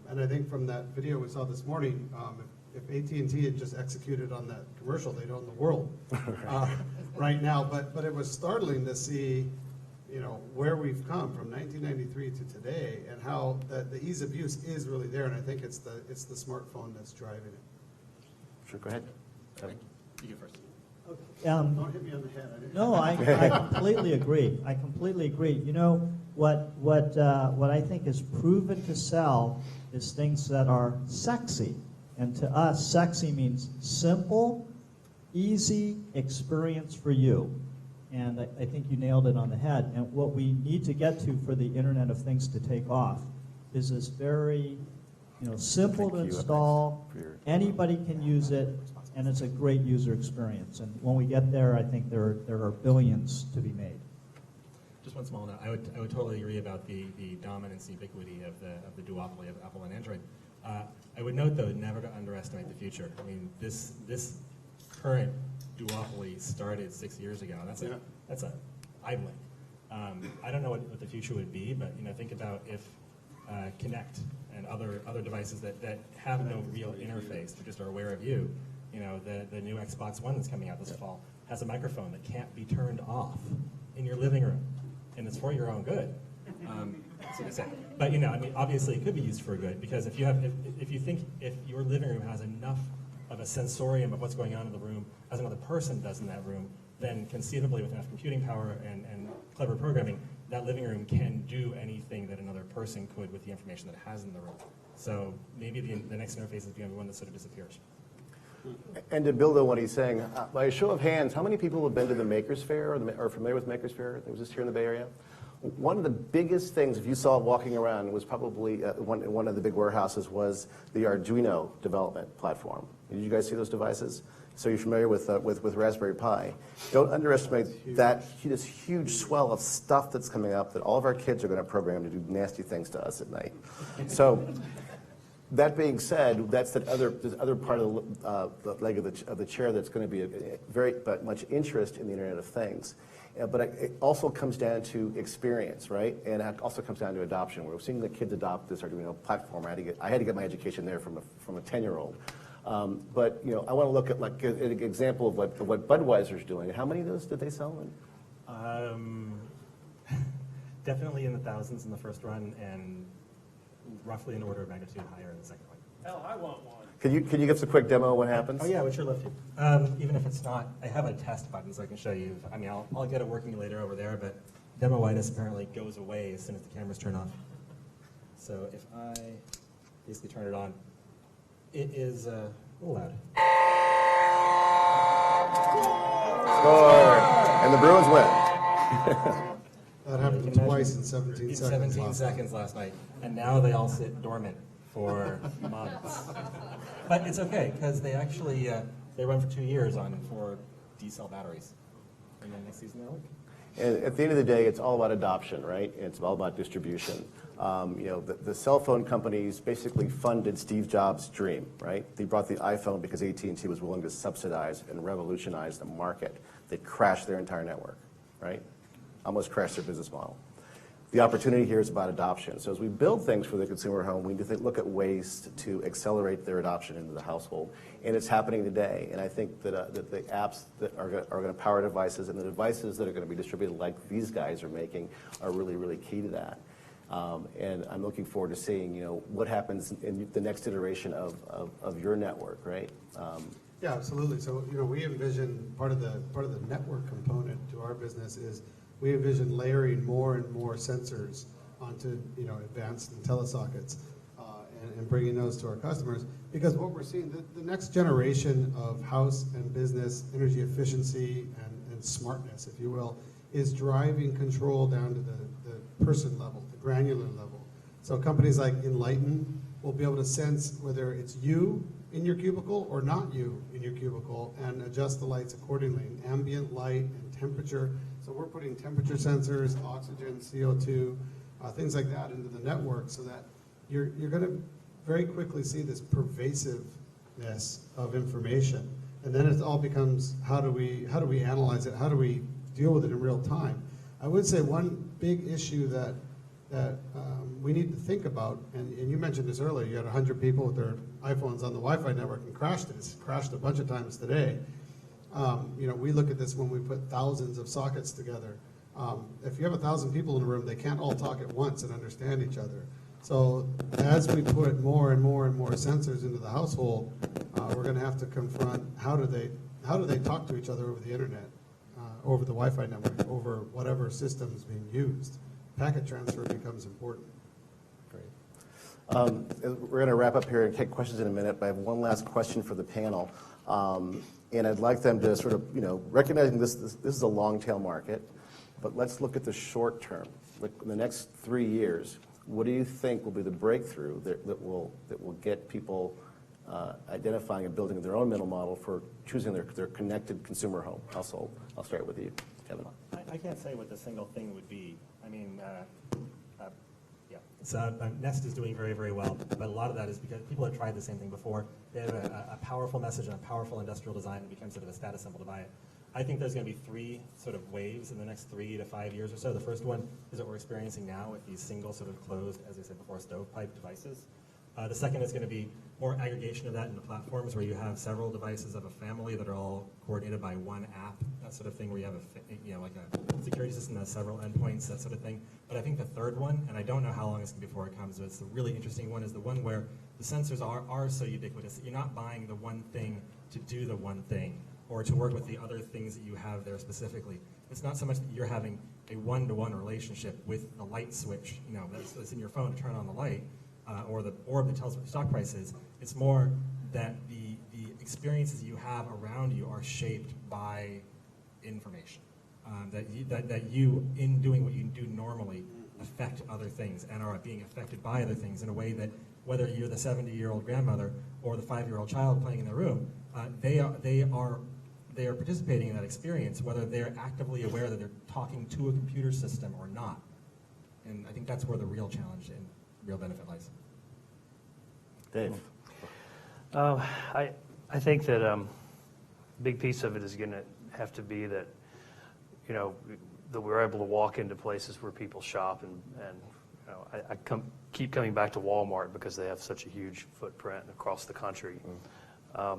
And I think from that video we saw this morning, if AT&T had just executed on that commercial, they'd own the world right now. But it was startling to see where we've come from 1993 to today, and how the ease of use is really there, and I think it's the smartphone that's driving it. Sure, go ahead. You go first. Don't hit me on the head. No, I completely agree. I completely agree. What I think is proven to sell is things that are sexy, and to us, sexy means simple, easy experience for you. And I think you nailed it on the head. And what we need to get to for the Internet of Things to take off is this very simple to install, anybody can use it, and it's a great user experience. And when we get there, I think there are billions to be made. Just one small note. I would totally agree about the dominance, ubiquity of the duopoly of Apple and Android. I would note, though, never to underestimate the future. I mean, this current duopoly started 6 years ago. That's a idling. I don't know what the future would be, but think about if Connect and other devices that have no real interface, they just are aware of you. The new Xbox One that's coming out this fall has a microphone that can't be turned off in your living room, and it's for your own good. That's what I say. But obviously it could be used for good, because if your living room has enough of a sensorium of what's going on in the room as another person does in that room, then conceivably with enough computing power and clever programming, that living room can do anything that another person could with the information that it has in the room. So maybe the next interface is going to be one that sort of disappears. And to build on what he's saying, by a show of hands, how many people have been to the Makers Faire or are familiar with Makers Faire? It was just here in the Bay Area. One of the biggest things, if you saw walking around, was probably one of the big warehouses was the Arduino development platform. Did you guys see those devices? So you're familiar with Raspberry Pi. Don't underestimate this huge swell of stuff that's coming up that all of our kids are going to program to do nasty things to us at night. So that being said, that's this other part of the leg of the chair that's going to be very much interest in the Internet of Things. But it also comes down to experience, right? And it also comes down to adoption. We're seeing the kids adopt this Arduino platform. I had to get my education there from a 10-year-old. But I want to look at like an example of what Budweiser's doing. How many of those did they sell? Definitely in the thousands in the first run, and roughly an order of magnitude higher in the second one. Hell, I want one. Can you give us a quick demo of what happens? Oh yeah, I would sure love to. Even if it's not, I have a test button so I can show you. I mean, I'll get it working later over there, but demo-itis apparently goes away as soon as the cameras turn off. So if I basically turn it on, it is a little loud. Score! And the Bruins win. That happened twice in 17 seconds. 17 seconds last night, and now they all sit dormant for months. But it's okay, because they actually they run for 2 years on 4 D-cell batteries. And then next season they'll work. And at the end of the day, it's all about adoption, right? And it's all about distribution. The cell phone companies basically funded Steve Jobs' dream, right? They brought the iPhone because AT&T was willing to subsidize and revolutionize the market. They crashed their entire network, right? Almost crashed their business model. The opportunity here is about adoption. So as we build things for the consumer home, we need to look at ways to accelerate their adoption into the household. And it's happening today. And I think that the apps that are going to power devices and the devices that are going to be distributed like these guys are making are really, really key to that. And I'm looking forward to seeing, what happens in the next iteration of your network, right? Yeah, absolutely. So, we envision part of the network component to our business is we envision layering more and more sensors onto, advanced IntelliSockets and bringing those to our customers. Because what we're seeing, the next generation of house and business energy efficiency and smartness, if you will, is driving control down to the person level, the granular level. So companies like Enlighten will be able to sense whether it's you in your cubicle or not you in your cubicle and adjust the lights accordingly, ambient light and temperature. So we're putting temperature sensors, oxygen, CO2, things like that into the network so that you're going to very quickly see this pervasiveness of information. And then it all becomes how do we analyze it? How do we deal with it in real time? I would say one big issue that we need to think about, and you mentioned this earlier, you had 100 people with their iPhones on the Wi-Fi network and crashed it. It's crashed a bunch of times today. We look at this when we put thousands of sockets together. If you have 1,000 people in a room, they can't all talk at once and understand each other. So as we put more and more and more sensors into the household, we're going to have to confront how do they talk to each other over the internet, over the Wi-Fi network, over whatever system is being used. Packet transfer becomes important. Great. We're going to wrap up here and take questions in a minute, but I have one last question for the panel. And I'd like them to sort of, recognizing this is a long tail market, but let's look at the short term. Like in the next 3 years, what do you think will be the breakthrough that will get people identifying and building their own mental model for choosing their connected consumer home household? I'll start with you, Kevin. I can't say what the single thing would be. I mean, So Nest is doing very, very well, but a lot of that is because people have tried the same thing before. They have a powerful message and a powerful industrial design that becomes sort of a status symbol to buy it. I think there's going to be 3 sort of waves in the next 3 to 5 years or so. The first one is what we're experiencing now with these single sort of closed, as I said before, stovepipe devices. The second is going to be more aggregation of that into platforms where you have several devices of a family that are all coordinated by one app, that sort of thing, where you have like a security system that has several endpoints, that sort of thing. But I think the third one, and I don't know how long it's going to be before it comes, but it's the really interesting one, is the one where the sensors are so ubiquitous that you're not buying the one thing to do the one thing or to work with the other things that you have there specifically. It's not so much that you're having a one-to-one relationship with the light switch, that's in your phone to turn on the light, or the orb that tells what the stock price is. It's more that the experiences you have around you are shaped by information. that you, in doing what you do normally, affect other things and are being affected by other things in a way that whether you're the 70-year-old grandmother or the 5-year-old child playing in the room, they are participating in that experience, whether they're actively aware that they're talking to a computer system or not. And I think that's where the real challenge and real benefit lies. Dave. I think that a big piece of it is going to have to be that, that we're able to walk into places where people shop, and I keep coming back to Walmart because they have such a huge footprint across the country. I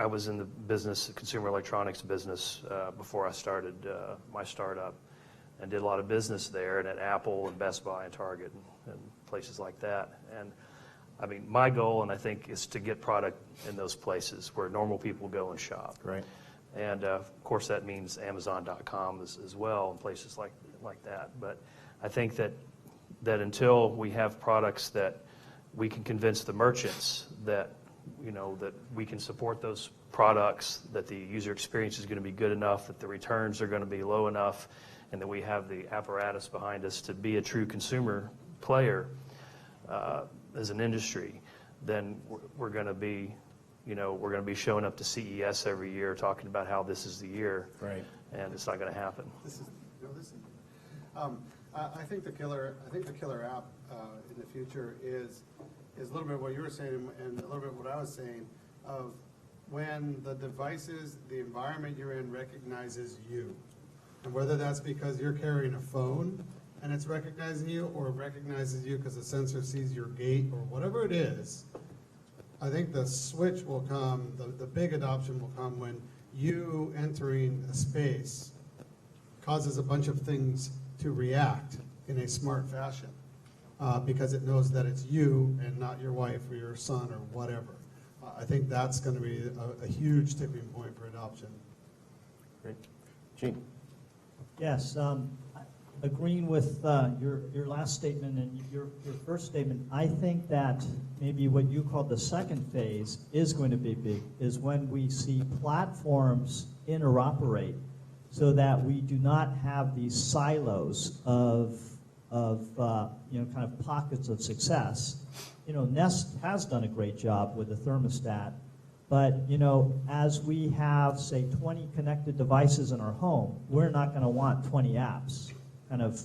was in the business, consumer electronics business, before I started my startup, and did a lot of business there, and at Apple and Best Buy and Target and places like that. And I mean, my goal, and I think, is to get product in those places where normal people go and shop. Right. And of course, that means Amazon.com as well, and places like that. But I think that until we have products that we can convince the merchants that that we can support those products, that the user experience is going to be good enough, that the returns are going to be low enough, and that we have the apparatus behind us to be a true consumer player as an industry, then we're going to be, we're going to be showing up to CES every year talking about how this is the year, right? And it's not going to happen. I think the killer app in the future is a little bit what you were saying and a little bit what I was saying, of when the devices, the environment you're in recognizes you. And whether that's because you're carrying a phone and it's recognizing you, or it recognizes you because the sensor sees your gait, or whatever it is, I think the switch will come, the big adoption will come when you entering a space causes a bunch of things to react in a smart fashion. Because it knows that it's you and not your wife or your son or whatever. I think that's going to be a huge tipping point for adoption. Great. Gene? Yes, agreeing with your last statement and your first statement, I think that maybe what you called the second phase is going to be big, is when we see platforms interoperate so that we do not have these silos of kind of pockets of success. Nest has done a great job with the thermostat, but as we have, say, 20 connected devices in our home, we're not going to want 20 apps, kind of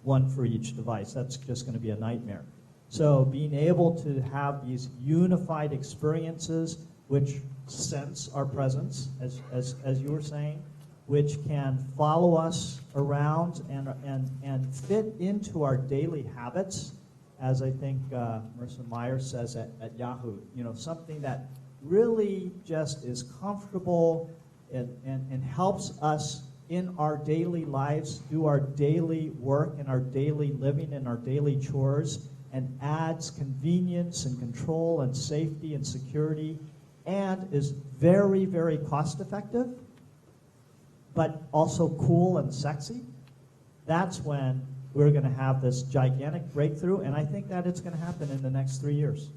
one for each device. That's just going to be a nightmare. So being able to have these unified experiences which sense our presence, as you were saying, which can follow us around and fit into our daily habits, as I think Marissa Meyer says at Yahoo. Something that really just is comfortable and helps us in our daily lives do our daily work and our daily living and our daily chores, and adds convenience and control and safety and security, and is very, very cost effective, but also cool and sexy. That's when we're going to have this gigantic breakthrough, and I think that it's going to happen in the next 3 years.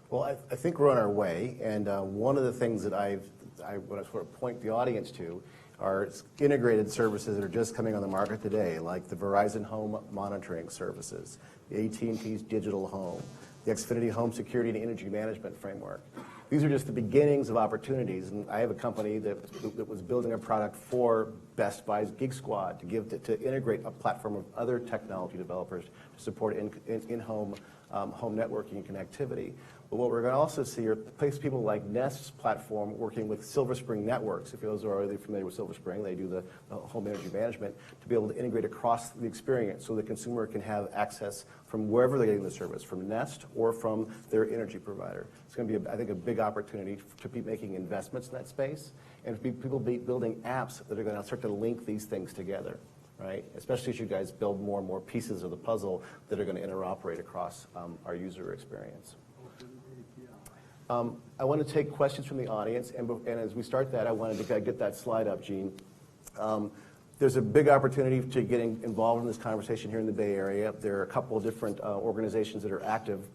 Well, I think we're on our way, and one of the things that I want to sort of point the audience to are integrated services that are just coming on the market today, like the Verizon Home Monitoring Services, the AT&T's Digital Home, the Xfinity Home Security and Energy Management Framework. These are just the beginnings of opportunities, and I have a company that was building a product for Best Buy's Geek Squad to integrate a platform of other technology developers to support in-home home networking and connectivity. But what we're going to also see are people like Nest's platform working with Silver Spring Networks. If those are already familiar with Silver Spring, they do the home energy management, to be able to integrate across the experience so the consumer can have access from wherever they're getting the service, from Nest or from their energy provider. It's going to be, I think, a big opportunity to be making investments in that space, and people be building apps that are going to start to link these things together, right? Especially as you guys build more and more pieces of the puzzle that are going to interoperate across our user experience. I want to take questions from the audience, and as we start that, I wanted to get that slide up, Gene. There's a big opportunity to get involved in this conversation here in the Bay Area. There are a couple of different organizations that are active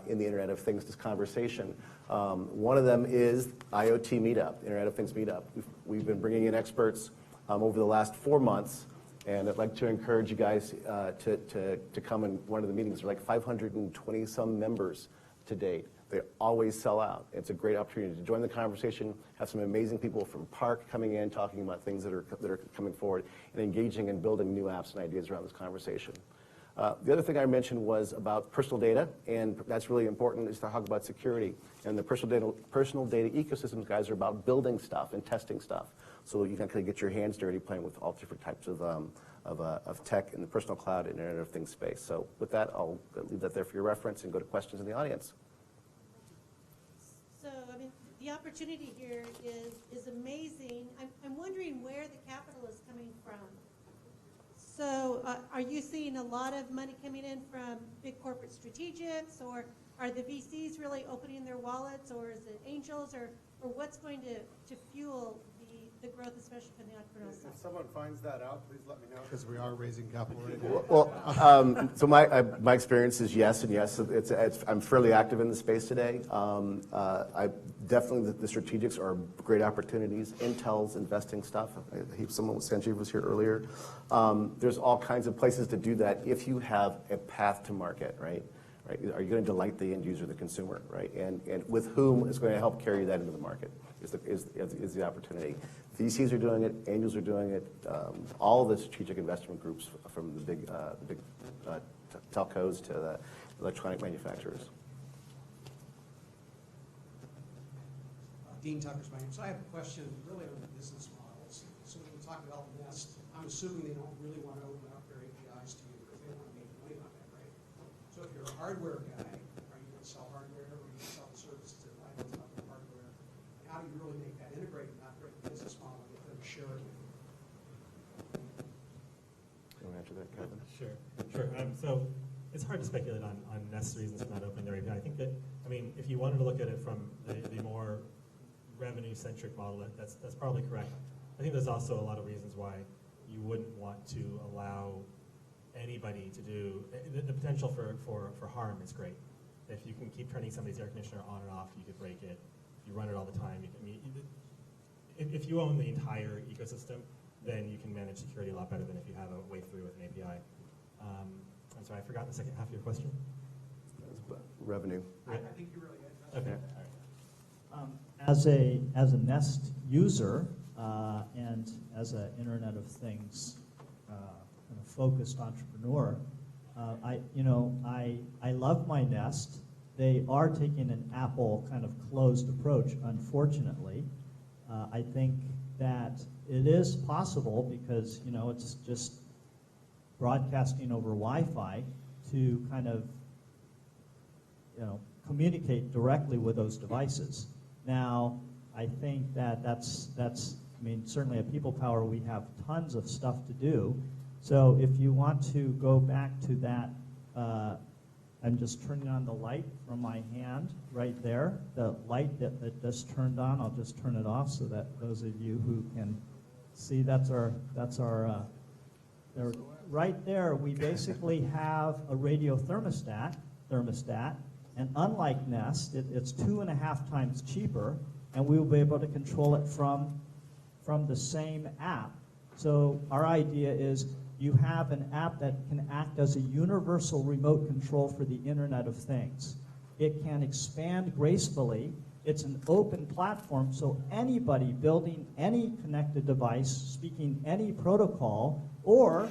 in the Internet of Things, this conversation. One of them is IoT Meetup, Internet of Things Meetup. We've been bringing in experts over the last 4 months. And I'd like to encourage you guys to come in one of the meetings. There are like 520 some members to date. They always sell out. It's a great opportunity to join the conversation, have some amazing people from Park coming in, talking about things that are coming forward, and engaging and building new apps and ideas around this conversation. The other thing I mentioned was about personal data, and that's really important, is to talk about security. And the personal data ecosystems guys are about building stuff and testing stuff, so you can kind of get your hands dirty playing with all different types of tech in the personal cloud and Internet of Things space. So with that, I'll leave that there for your reference and go to questions in the audience. So, I mean, the opportunity here is amazing. I'm wondering where the capital is coming from. So, are you seeing a lot of money coming in from big corporate strategics, or are the VCs really opening their wallets, or is it angels, or what's going to fuel the growth, especially for the entrepreneurial side? If someone finds that out, please let me know, because we are raising capital right now. Well, so my experience is yes and yes. I'm fairly active in the space today. Definitely the strategics are great opportunities. Intel's investing stuff. Sanjeev was here earlier. There's all kinds of places to do that if you have a path to market, right? Are you going to delight the end user, the consumer, right? And with whom is going to help carry that into the market is the opportunity. VCs are doing it, angels are doing it, all the strategic investment groups from the big telcos to the electronic manufacturers. Dean Tucker's my name. So I have a question really on the business models. So when we talk about Nest, I'm assuming they don't really want to open up their APIs to you because they want to make money on that, right? So if you're a hardware guy, are you going to sell hardware, or are you going to sell the services that lie on top of the hardware? And how do you really make that integrate and not break the business model and get them to share it with you? You want to answer that, Kevin? Sure. So it's hard to speculate on Nest's reasons for not opening their API. I think that, if you wanted to look at it from the more revenue-centric model, that's probably correct. I think there's also a lot of reasons why you wouldn't want to allow anybody to do, the potential for harm is great. If you can keep turning somebody's air conditioner on and off, you could break it. If you run it all the time, if you own the entire ecosystem, then you can manage security a lot better than if you have a way through with an API. I'm sorry, I forgot the second half of your question. Revenue. I think you really answered. Okay. All right. As a Nest user and as an Internet of Things kind of focused entrepreneur, I love my Nest. They are taking an Apple kind of closed approach, unfortunately. I think that it is possible because it's just broadcasting over Wi-Fi to kind of communicate directly with those devices. Now, I think that's certainly at People Power we have tons of stuff to do. So if you want to go back to that, I'm just turning on the light from my hand right there. The light that just turned on, I'll just turn it off so that those of you who can see, that's our right there. We basically have a radio thermostat, and unlike Nest, it's 2.5 times cheaper, and we will be able to control it from the same app. So our idea is you have an app that can act as a universal remote control for the Internet of Things. It can expand gracefully. It's an open platform, so anybody building any connected device, speaking any protocol, or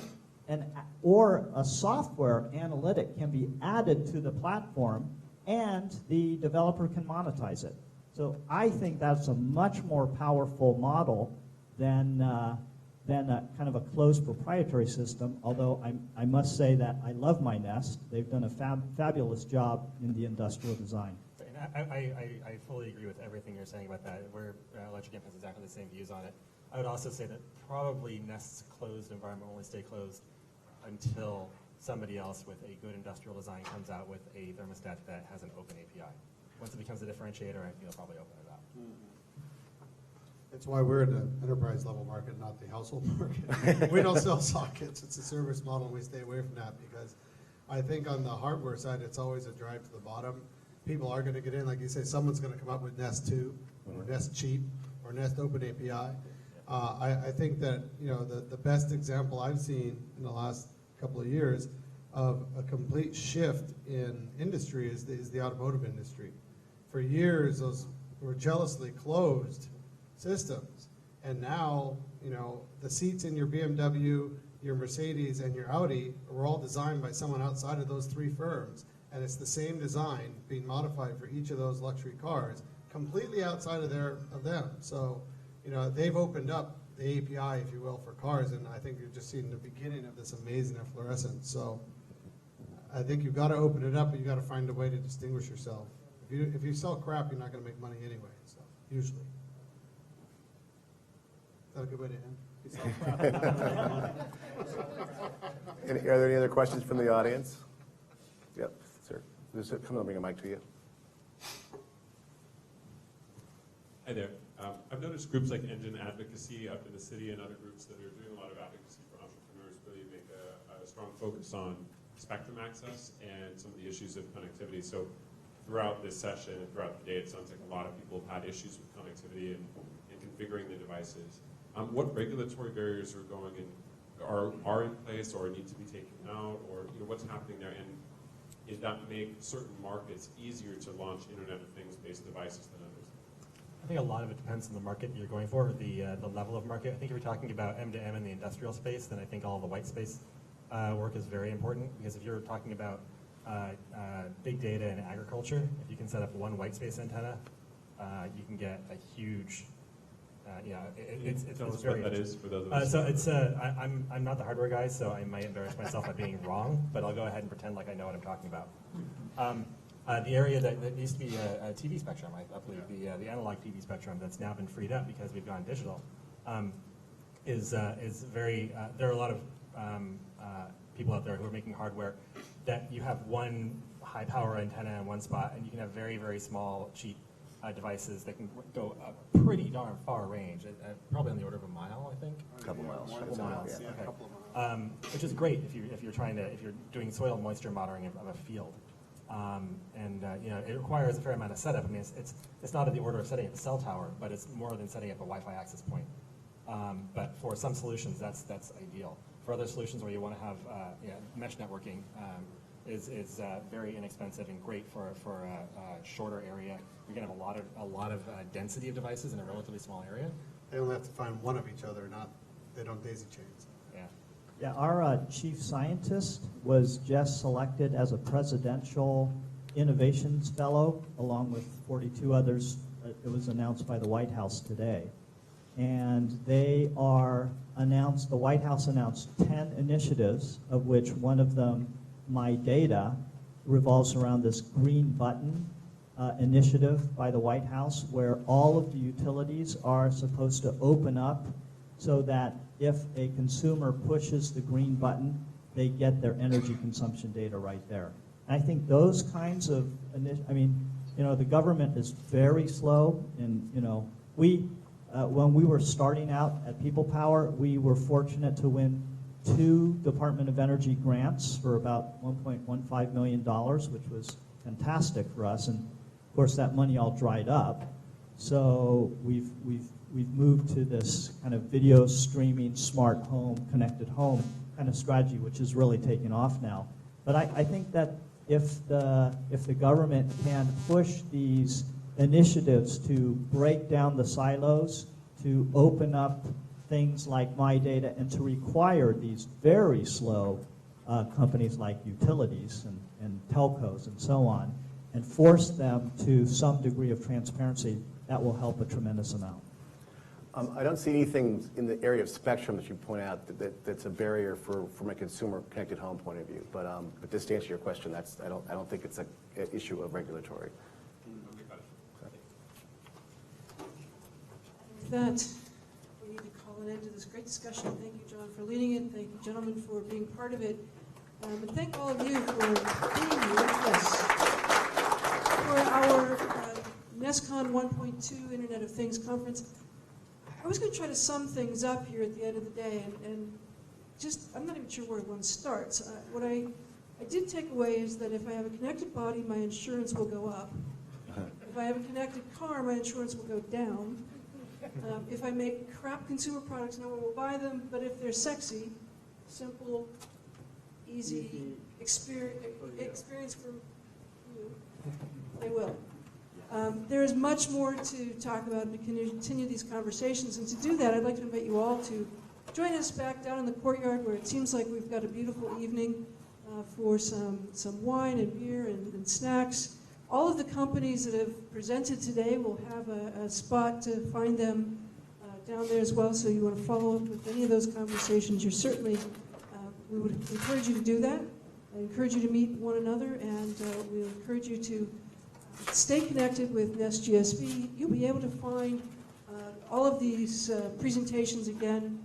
a software analytic can be added to the platform, and the developer can monetize it. So I think that's a much more powerful model than a kind of a closed proprietary system, although I must say that I love my Nest. They've done a fabulous job in the industrial design. And I fully agree with everything you're saying about that. Electric Imp has exactly the same views on it. I would also say that probably Nest's closed environment will only stay closed until somebody else with a good industrial design comes out with a thermostat that has an open API. Once it becomes a differentiator, I think they'll probably open it up. That's why we're in the enterprise level market, not the household market. We don't sell sockets. It's a service model, and we stay away from that because I think on the hardware side, it's always a drive to the bottom. People are going to get in. Like you say, someone's going to come up with Nest 2 or Nest Cheap or Nest Open API. I think that the best example I've seen in the last couple of years of a complete shift in industry is the automotive industry. For years, those were jealously closed systems, and now the seats in your BMW, your Mercedes, and your Audi were all designed by someone outside of those three firms, and it's the same design being modified for each of those luxury cars, completely outside of them. So, they've opened up the API, if you will, for cars, and I think you're just seeing the beginning of this amazing efflorescence. So, I think you've got to open it up, but you got to find a way to distinguish yourself. If you sell crap, you're not going to make money anyway. So, usually. Is that a good way to end? Are there any other questions from the audience? Yep, sir. Come on, bring a mic to you. Hi there. I've noticed groups like Engine Advocacy up in the city and other groups that are doing a lot of advocacy for entrepreneurs really make a strong focus on spectrum access and some of the issues of connectivity. So throughout this session and throughout the day, it sounds like a lot of people have had issues with connectivity and configuring the devices. What regulatory barriers are going in, are in place or need to be taken out, or what's happening there? And does that make certain markets easier to launch Internet of Things-based devices than others? I think a lot of it depends on the market you're going for, the level of market. I think if you're talking about M2M in the industrial space, then I think all the white space work is very important, because if you're talking about big data and agriculture, if you can set up one white space antenna, you can get a huge it's very what that is for those of us. So it's I'm not the hardware guy, so I might embarrass myself by being wrong, but I'll go ahead and pretend like I know what I'm talking about. The area that used to be a TV spectrum, I believe, the analog TV spectrum that's now been freed up because we've gone digital, is very. There are a lot of people out there who are making hardware that you have one high power antenna in one spot, and you can have very, very small, cheap devices that can go a pretty darn far range, probably on the order of a mile, I think. A couple miles. Yeah. Okay. Which is great if you're doing soil moisture monitoring of a field. It requires a fair amount of setup. I mean, it's not at the order of setting up a cell tower, but it's more than setting up a Wi-Fi access point. But for some solutions, that's ideal. For other solutions where you want to have mesh networking, is very inexpensive and great for a shorter area. You're going to have a lot of density of devices in a relatively small area. They only have to find one of each other, they don't daisy chain. Yeah, our chief scientist was just selected as a presidential innovations fellow, along with 42 others. It was announced by the White House today. And the White House announced 10 initiatives, of which one of them, My Data, revolves around this green button initiative by the White House, where all of the utilities are supposed to open up so that if a consumer pushes the green button, they get their energy consumption data right there. And I think those kinds of, the government is very slow, and when we were starting out at People Power, we were fortunate to win 2 Department of Energy grants for about $1.15 million, which was fantastic for us. And of course, that money all dried up. So we've moved to this kind of video streaming, smart home, connected home kind of strategy, which is really taking off now. But I think that if the government can push these initiatives to break down the silos, to open up things like My Data, and to require these very slow companies like utilities and telcos and so on, and force them to some degree of transparency, that will help a tremendous amount. I don't see anything in the area of spectrum that you point out that's a barrier from a consumer connected home point of view. But just to answer your question, I don't think it's an issue of regulatory. With that, we need to call an end to this great discussion. Thank you, John, for leading it. Thank you, gentlemen, for being part of it. And thank all of you for being here with us for our NestCON 1.2 Internet of Things conference. I was going to try to sum things up here at the end of the day, and just, I'm not even sure where one starts. What I did take away is that if I have a connected body, my insurance will go up. If I have a connected car, my insurance will go down. If I make crap consumer products, no one will buy them. But if they're sexy, simple, easy experience for you, they will. There is much more to talk about and to continue these conversations. And to do that, I'd like to invite you all to join us back down in the courtyard where it seems like we've got a beautiful evening for some wine and beer and snacks. All of the companies that have presented today will have a spot to find them down there as well. So you want to follow up with any of those conversations, you're certainly, we would encourage you to do that. I encourage you to meet one another, and we encourage you to stay connected with NestGSB. You'll be able to find all of these presentations again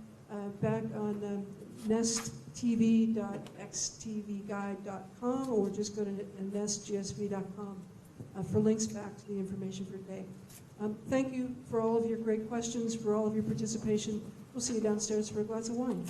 back on nesttv.xtvguide.com, or just go to nestgsb.com for links back to the information for today. Thank you for all of your great questions, for all of your participation. We'll see you downstairs for a glass of wine.